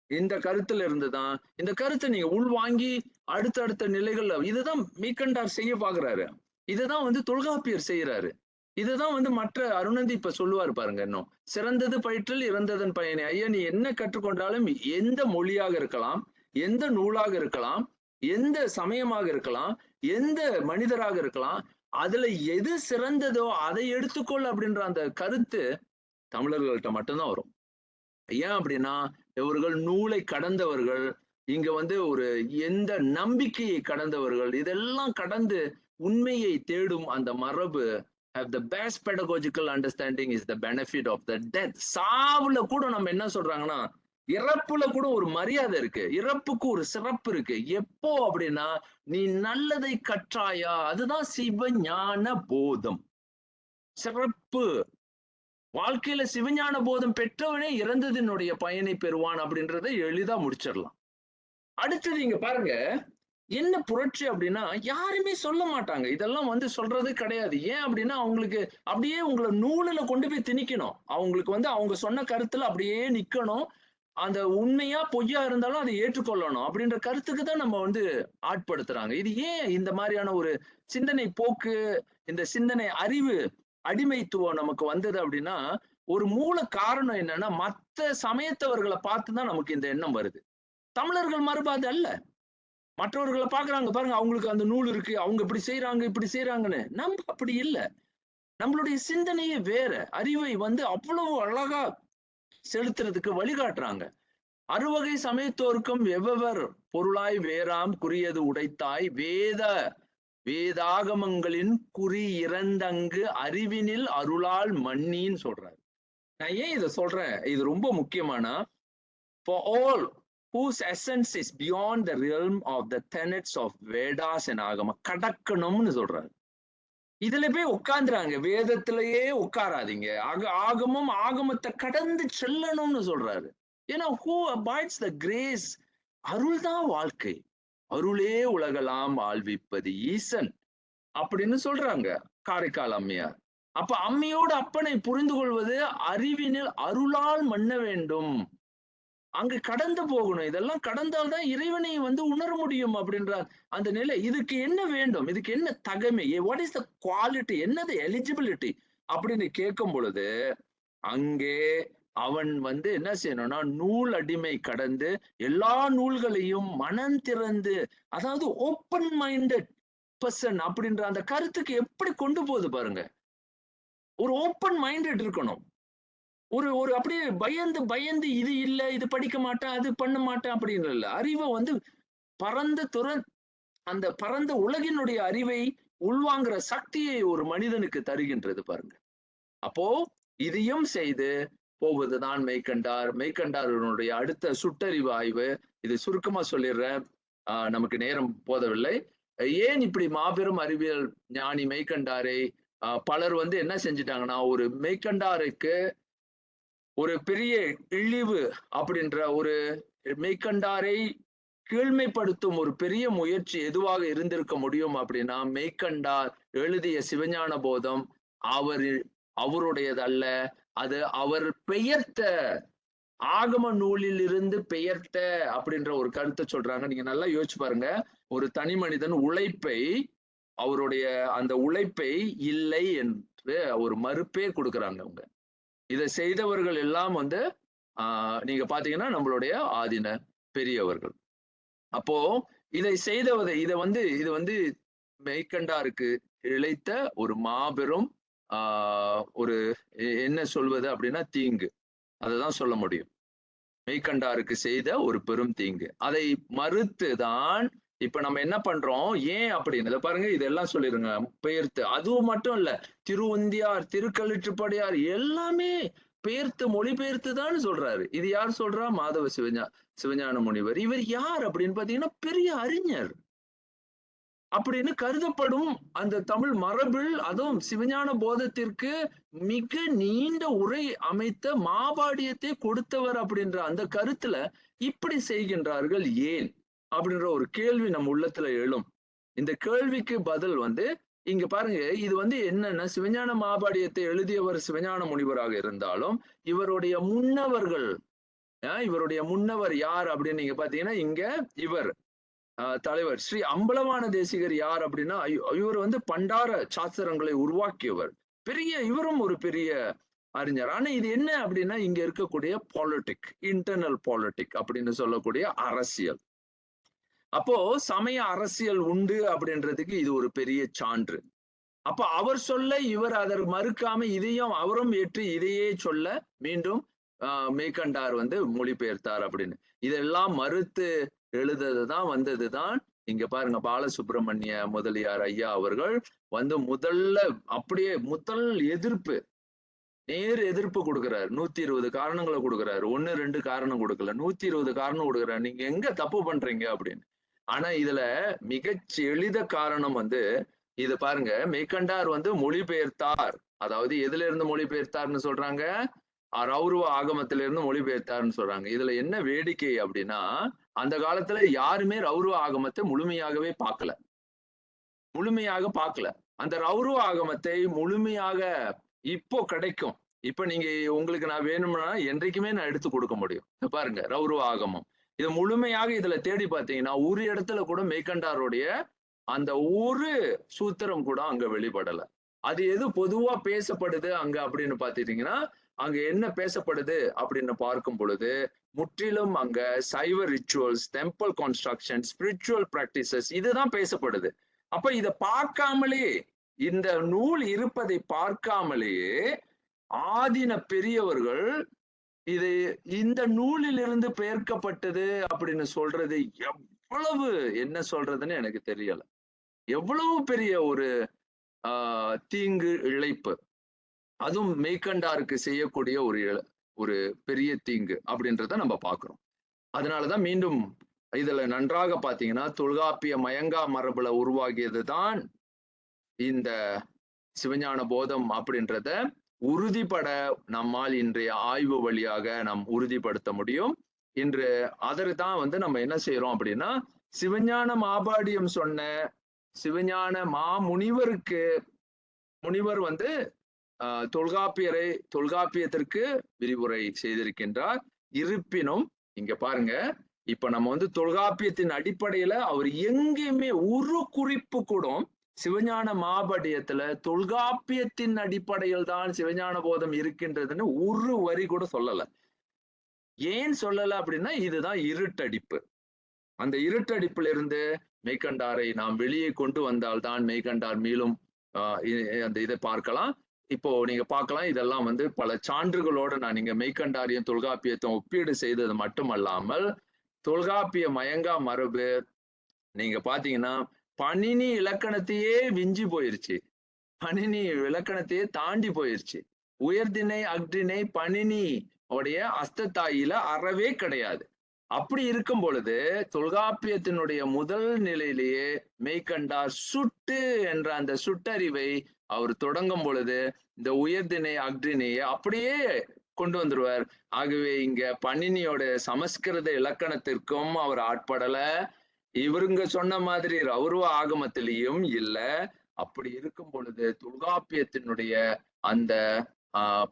இந்த கருத்துல இருந்துதான், இந்த கருத்தை நீங்க உள்வாங்கி அடுத்தடுத்த நிலைகள்ல இதுதான் மீக்கண்டார் செய்ய பாக்குறாரு, இதுதான் வந்து தொல்காப்பியர் செய்யறாரு, இதுதான் வந்து மற்ற அருணந்தி இப்ப சொல்லுவாரு பாருங்க. இன்னும் சிறந்தது பயிற்றில் இறந்ததன் பயனை. ஐயா, நீ என்ன கற்றுக்கொண்டாலும் எந்த மொழியாக இருக்கலாம், எந்த நூலாக இருக்கலாம், எந்த சமயமாக இருக்கலாம், எந்த மனிதராக இருக்கலாம், அதுல எது சிறந்ததோ அதை எடுத்துக்கொள் அப்படின்ற அந்த கருத்து தமிழர்கள்ட்ட மட்டும்தான் வரும். ஏன் அப்படின்னா இவர்கள் நூலை கடந்தவர்கள், இங்க வந்து ஒரு எந்த நம்பிக்கையை கடந்தவர்கள், இதெல்லாம் கடந்து உண்மையை தேடும் அந்த மரபு. have the best pedagogical understanding is the benefit of the death. சாவுல கூட நம்ம என்ன சொல்றாங்கன்னா, இறப்புல கூட ஒரு மரியாதை இருக்கு, இறப்புக்கு ஒரு சிறப்பு இருக்கு. எப்போ அப்படின்னா, நீ நல்லதை கற்றாயா, அதுதான் சிவஞான போதம். சிறப்பு வாழ்க்கையில சிவஞான போதம் பெற்றவனே இறந்ததினுடைய பயனை பெறுவான் அப்படின்றத எளிதா முடிச்சிடலாம். அடுத்தது இங்க பாருங்க, என்ன புரட்சி அப்படின்னா, யாருமே சொல்ல மாட்டாங்க, இதெல்லாம் வந்து சொல்றது கிடையாது. ஏன் அப்படின்னா அவங்களுக்கு அப்படியே உங்களை நூலில கொண்டு போய் திணிக்கணும். அவங்களுக்கு வந்து அவங்க சொன்ன கருத்துல அப்படியே நிக்கணும். அந்த உண்மையா பொய்யா இருந்தாலும் அதை ஏற்றுக்கொள்ளணும் அப்படின்ற கருத்துக்கு தான் நம்ம வந்து ஆட்படுத்துறாங்க. இது ஏன் இந்த மாதிரியான ஒரு சிந்தனை போக்கு, இந்த சிந்தனை அறிவு அடிமைத்துவம் நமக்கு வந்தது அப்படின்னா, ஒரு மூல காரணம் என்னன்னா, மற்ற சமயத்தவர்களை பார்த்துதான் நமக்கு இந்த எண்ணம் வருது. தமிழர்கள் மரபு அது அல்ல. மற்றவர்களை பாக்குறாங்க பாருங்க, அவங்களுக்கு அந்த நூல் இருக்கு, அவங்க இப்படி செய்யறாங்க இப்படி செய்யறாங்கன்னு. நம்ம அப்படி இல்லை. நம்மளுடைய சிந்தனையே வேற. அறிவை வந்து அவ்வளவு அழகா செலுத்துறதுக்கு வழிகாட்டுறாங்க. அறுவகை சமயத்தோர்க்கும் வெவ்வவர் பொருளாய் வேறாம் குறியது உடைத்தாய் வேதாகமங்களின் குறி இறந்தங்கு அறிவினில் அருளால் மண்ணின்னு சொல்றாரு. நான் ஏன் இதை சொல்றேன், இது ரொம்ப முக்கியமான, for all whose essence is beyond the realm of the tenets of Vedas and Agama, கடக்கணும்னு சொல்றாரு. இதுல போய் உட்கார்ந்துறாங்க, வேதத்திலேயே உட்காராதீங்க, ஆகமும் ஆகமத்தை கடந்து செல்லணும்னு சொல்றாரு. ஏன்னா who abides the grace, அருள் தான் வாழ்க்கை, அருளே உலகலாம் ஆள்விப்பது ஈசன் அப்படின்னு சொல்றாங்க காரைக்கால் அம்மையார். அப்ப அம்மையோட அப்பனை புரிந்து கொள்வது அறிவினில் அருளால் மன்ன வேண்டும், அங்கு கடந்து போகணும், இதெல்லாம் கடந்தால்தான் இறைவனை உணர முடியும் அப்படின்றார் அந்த நிலை. இதுக்கு என்ன வேண்டும், இதுக்கு என்ன தகமை, வாட் இஸ் த குவாலிட்டி, என்னது எலிஜிபிலிட்டி அப்படின்னு கேட்கும் பொழுது அங்கே அவன் என்ன செய்யணும்னா நூல் அடிமை கடந்து எல்லா நூல்களையும் மனம் திறந்து, அதாவது ஓப்பன் மைண்டட் பர்சன் அப்படின்ற அந்த கருத்துக்கு எப்படி கொண்டு போகுது பாருங்க. ஒரு ஓப்பன் மைண்டட் இருக்கணும். ஒரு ஒரு அப்படியே பயந்து பயந்து இது இல்ல, இது படிக்க மாட்டேன், அது பண்ண மாட்டேன் அப்படின்னு இல்ல. அறிவை அந்த பரந்த உலகினுடைய அறிவை உள்வாங்குற சக்தியை ஒரு மனிதனுக்கு தருகின்றது பாருங்க. அப்போ இதையும் செய்து போவதுதான் மெய்கண்டாருடைய அடுத்த சுட்டறிவு ஆய்வு. இது சுருக்கமா சொல்லிடுறேன், நமக்கு நேரம் போதவில்லை. ஏன் இப்படி மாபெரும் அறிவியல் ஞானி மெய்கண்டாரை பலர் என்ன செஞ்சிட்டாங்கன்னா, ஒரு மெய்கண்டாருக்கு ஒரு பெரிய இழிவு அப்படின்ற, ஒரு மெய்கண்டாரை கீழ்மைப்படுத்தும் ஒரு பெரிய முயற்சி எதுவாக இருந்திருக்க முடியும் அப்படின்னா, மெய்கண்டார் எழுதிய சிவஞான போதம் அவருடையது அல்ல, அது அவர் பெயர்த்த ஆகம நூலில் இருந்து பெயர்த்த அப்படின்ற ஒரு கருத்தை சொல்றாங்க. நீங்க நல்லா யோசிச்சு பாருங்க, ஒரு தனி மனிதன் உழைப்பை, அவருடைய அந்த உழைப்பை இல்லை என்று ஒரு மறுப்பே கொடுக்குறாங்க அவங்க. இதை செய்தவர்கள் எல்லாம் நீங்க பாத்தீங்கன்னா நம்மளுடைய ஆதீன பெரியவர்கள். அப்போ இதை இது மெய்கண்டாருக்கு இழைத்த ஒரு மாபெரும் ஒரு என்ன சொல்வது அப்படின்னா தீங்கு, அததான் சொல்ல முடியும். மெய்கண்டாருக்கு செய்த ஒரு பெரும் தீங்கு. அதை மறுத்துதான் இப்ப நம்ம என்ன பண்றோம், ஏன் அப்படின்னு பாருங்க, இதெல்லாம் சொல்லிருங்க பெயர்த்து. அதுவும் மட்டும் இல்ல, திருவுந்தியார், திருக்கலிற்றுப்படியார் எல்லாமே பெயர்த்து மொழிபெயர்த்து தான் சொல்றாரு. இது யார் சொல்றா? மாதவ சிவஞான முனிவர். இவர் யார் அப்படின்னு பாத்தீங்கன்னா பெரிய அறிஞர் அப்படின்னு கருதப்படும் அந்த தமிழ் மரபில், அதுவும் சிவஞான போதத்திற்கு மிக நீண்ட உரை அமைத்த மாபாடியத்தை கொடுத்தவர் அப்படின்ற அந்த கருத்துல இப்படி செய்கின்றார்கள் ஏன் அப்படின்ற ஒரு கேள்வி நம்ம உள்ளத்துல எழும். இந்த கேள்விக்கு பதில் இங்க பாருங்க, இது என்னன்னா, சிவஞான மாபாடியத்தை எழுதியவர் சிவஞான முனிவராக இருந்தாலும் இவருடைய முன்னவர் யார் அப்படின்னு நீங்க பாத்தீங்கன்னா, இங்க இவர் தலைவர் ஸ்ரீ அம்பலவான தேசிகர் யார் அப்படின்னா, இவர் பண்டார சாஸ்திரங்களை உருவாக்கியவர், இவரும் ஒரு பெரிய அறிஞர். ஆனா இது என்ன அப்படின்னா, இங்க இருக்கக்கூடிய பாலிடிக், இன்டர்னல் பாலிடிக் அப்படின்னு சொல்லக்கூடிய அரசியல். அப்போ சமய அரசியல் உண்டு அப்படின்றதுக்கு இது ஒரு பெரிய சான்று. அப்ப அவர் சொல்ல இவர் அதை மறுக்காம இதையும் அவரும் ஏற்று இதையே சொல்ல மீண்டும் மெய்கண்டார் மொழிபெயர்த்தார் அப்படின்னு. இதெல்லாம் மறுத்து எழுதுதான் வந்ததுதான் இங்க பாருங்க, பாலசுப்ரமணிய முதலியார் ஐயா அவர்கள் முதல் எதிர்ப்பு, நேர் எதிர்ப்பு கொடுக்கிறார். 120 காரணங்களை கொடுக்கிறாரு, 1-2 காரணம் கொடுக்கல, 120 காரணம் கொடுக்கிறார், நீங்க எங்க தப்பு பண்றீங்க அப்படின்னு. ஆனா இதுல மிகச் எளித காரணம் இது பாருங்க, மெய்கண்டார் மொழிபெயர்த்தார், அதாவது எதுல இருந்து மொழிபெயர்த்தார்னு சொல்றாங்க, ரௌரவ ஆகமத்திலிருந்து மொழிபெயர்த்தார்னு சொல்றாங்க. இதுல என்ன வேடிக்கை அப்படின்னா, அந்த காலத்துல யாருமே ரௌரவ ஆகமத்தை முழுமையாக பார்க்கல. அந்த ரௌரவ ஆகமத்தை முழுமையாக இப்போ கிடைக்கும். இப்ப நீங்க உங்களுக்கு நான் வேணும்னா என்றைக்குமே நான் எடுத்து கொடுக்க முடியும். பாருங்க, ரௌரவ ஆகமம் இது முழுமையாக இதுல தேடி பார்த்தீங்கன்னா ஒரு இடத்துல கூட மெய்கண்டாருடைய அந்த ஒரு சூத்திரம் கூட அங்க வெளிப்படல. அது எது பொதுவா பேசப்படுது அங்க அப்படின்னு பாத்தீங்கன்னா, அங்க என்ன பேசப்படுது அப்படின்னு பார்க்கும் பொழுது முற்றிலும் அங்க சைவ rituals, temple construction, spiritual practices இதுதான் பேசப்படுது. அப்ப இதை பார்க்காமலே, இந்த நூல் இருப்பதை பார்க்காமலேயே ஆதீன பெரியவர்கள் இது இந்த நூலிலிருந்து பெயர்க்கப்பட்டது அப்படின்னு சொல்றது எவ்வளவு என்ன சொல்றதுன்னு எனக்கு தெரியல. எவ்வளவு பெரிய ஒரு தீங்கு இழைப்பு, அதுவும் மெய்கண்டாருக்கு செய்யக்கூடிய ஒரு பெரிய தீங்கு அப்படின்றத நம்ம பார்க்கிறோம். அதனாலதான் மீண்டும் இதுல நன்றாக பாத்தீங்கன்னா தொல்காப்பிய மயங்கா மரபுல உருவாகியதுதான் இந்த சிவஞான போதம் அப்படின்றத உறுதிப்பட நம்மால் இன்றைய ஆய்வு வழியாக நாம் உறுதிப்படுத்த முடியும். இன்று அதற்கு தான் வந்து நம்ம என்ன செய்யறோம் அப்படின்னா, சிவஞான மாபாடியம் சொன்ன சிவஞான முனிவர் வந்து தொல்காப்பியத்திற்கு விரிவுரை செய்திருக்கின்றார். இருப்பினும் இங்க பாருங்க, இப்ப நம்ம வந்து தொல்காப்பியத்தின் அடிப்படையில அவர் எங்கேயுமே ஒரு குறிப்பு கூட சிவஞான மாபடியத்துல தொல்காப்பியத்தின் அடிப்படையில் தான் சிவஞான போதம் இருக்கின்றதுன்னு ஒரு வரி கூட சொல்லல. ஏன் சொல்லல அப்படின்னா இதுதான் இருட்டடிப்பு. அந்த இருட்டடிப்புல இருந்து மெய்கண்டாரை நாம் வெளியே கொண்டு வந்தால்தான் மெய்கண்டார் மீளும் அந்த இதை பார்க்கலாம். இப்போ நீங்க பார்க்கலாம், இதெல்லாம் வந்து பல சான்றுகளோட நான் நீங்க மெய்கண்டாரையும் தொல்காப்பியத்தை ஒப்பீடு செய்தது மட்டுமல்லாமல் தொல்காப்பிய மயங்கா மரபு நீங்க பாத்தீங்கன்னா பணினி இலக்கணத்தையே விஞ்சி போயிருச்சு. பணினி இலக்கணத்தையே தாண்டி போயிருச்சு. உயர்திணை அக்திணை பணினி உடைய அஸ்தத்தாயில அறவே கிடையாது. அப்படி இருக்கும் பொழுது தொல்காப்பியத்தினுடைய முதல் நிலையிலேயே மெய்கண்டார் சுட்டு என்ற அந்த சுட்டறிவை அவர் தொடங்கும் பொழுது இந்த உயர்திணை அக்திணையை அப்படியே கொண்டு வந்துருவார். ஆகவே இங்க பணினியோட சமஸ்கிருத இலக்கணத்திற்கும் அவர் ஆட்படல. இவருங்க சொன்ன மாதிரி ரௌரவ ஆகமத்திலையும் இல்ல. அப்படி இருக்கும் பொழுது தொல்காப்பியத்தினுடைய அந்த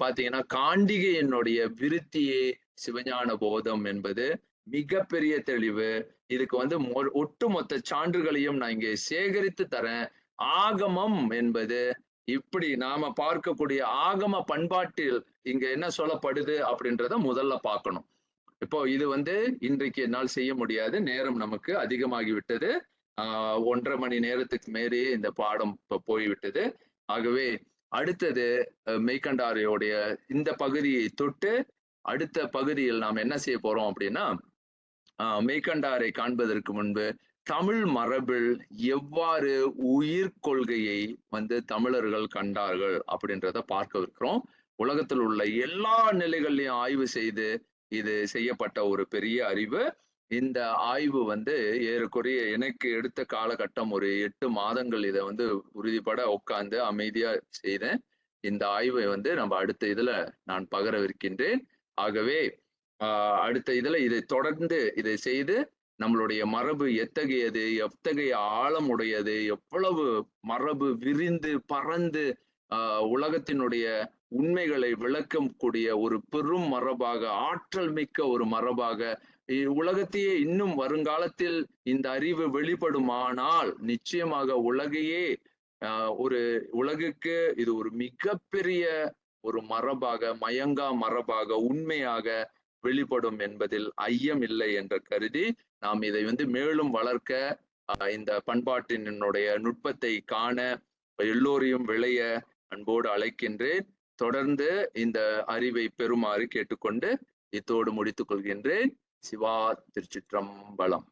பாத்தீங்கன்னா காண்டிகையினுடைய விருத்தியே சிவஞான போதம் என்பது மிகப்பெரிய தெளிவு. இதுக்கு வந்து ஒட்டுமொத்த சான்றுகளையும் நான் இங்கே சேகரித்து தரேன். ஆகமம் என்பது இப்படி நாம பார்க்கக்கூடிய ஆகம பண்பாட்டில் இங்க என்ன சொல்லப்படுது அப்படின்றத முதல்ல பார்க்கணும். இப்போ இது வந்து இன்றைக்கு என்னால் செய்ய முடியாது, நேரம் நமக்கு அதிகமாகிவிட்டது. 1.5 மணி நேரத்துக்கு மேலேயே இந்த பாடம் போய்விட்டது. ஆகவே அடுத்தது மெய்கண்டாரையோடைய இந்த பகுதியை தொட்டு அடுத்த பகுதியில் நாம் என்ன செய்ய போறோம் அப்படின்னா, மெய்கண்டாரை காண்பதற்கு முன்பு தமிழ் மரபில் எவ்வாறு உயிர் கொள்கையை வந்து தமிழர்கள் கண்டார்கள் அப்படின்றத பார்க்க உலகத்தில் உள்ள எல்லா நிலைகள்லையும் ஆய்வு செய்து இது செய்யப்பட்ட ஒரு பெரிய அறிவு. இந்த ஆய்வு வந்து ஏறக்குறைய எனக்கு எடுத்த காலகட்டம் ஒரு 8 மாதங்கள் இதை வந்து உறுதிப்பட உட்கார்ந்து அமைதியா செய்தேன். இந்த ஆய்வை வந்து நம்ம அடுத்த இதுல நான் பகரவிருக்கின்றேன். ஆகவே அடுத்த இதுல இதை தொடர்ந்து இதை செய்து நம்மளுடைய மரபு எத்தகையது, எத்தகைய ஆழம் உடையது, எவ்வளவு மரபு விரிந்து பறந்து உலகத்தினுடைய உண்மைகளை விளக்கக்கூடிய ஒரு பெரும் மரபாக, ஆற்றல் மிக்க ஒரு மரபாக, உலகத்தையே இன்னும் வருங்காலத்தில் இந்த அறிவு வெளிப்படுமானால் நிச்சயமாக உலகுக்கு இது ஒரு மிகப்பெரிய ஒரு மரபாக, மயங்கா மரபாக, உண்மையாக வெளிப்படும் என்பதில் ஐயம் இல்லை என்று கருதி நாம் இதை வந்து மேலும் வளர்க்க இந்த பண்பாட்டினுடைய நுட்பத்தை காண எல்லோரையும் விளைய அன்போடு அழைக்கின்றேன். தொடர்ந்து இந்த அறிவை பெறுமாறு கேட்டுக்கொண்டு இத்தோடு முடித்துக் கொள்கின்றேன். சிவா திருச்சிற்றம்பலம்.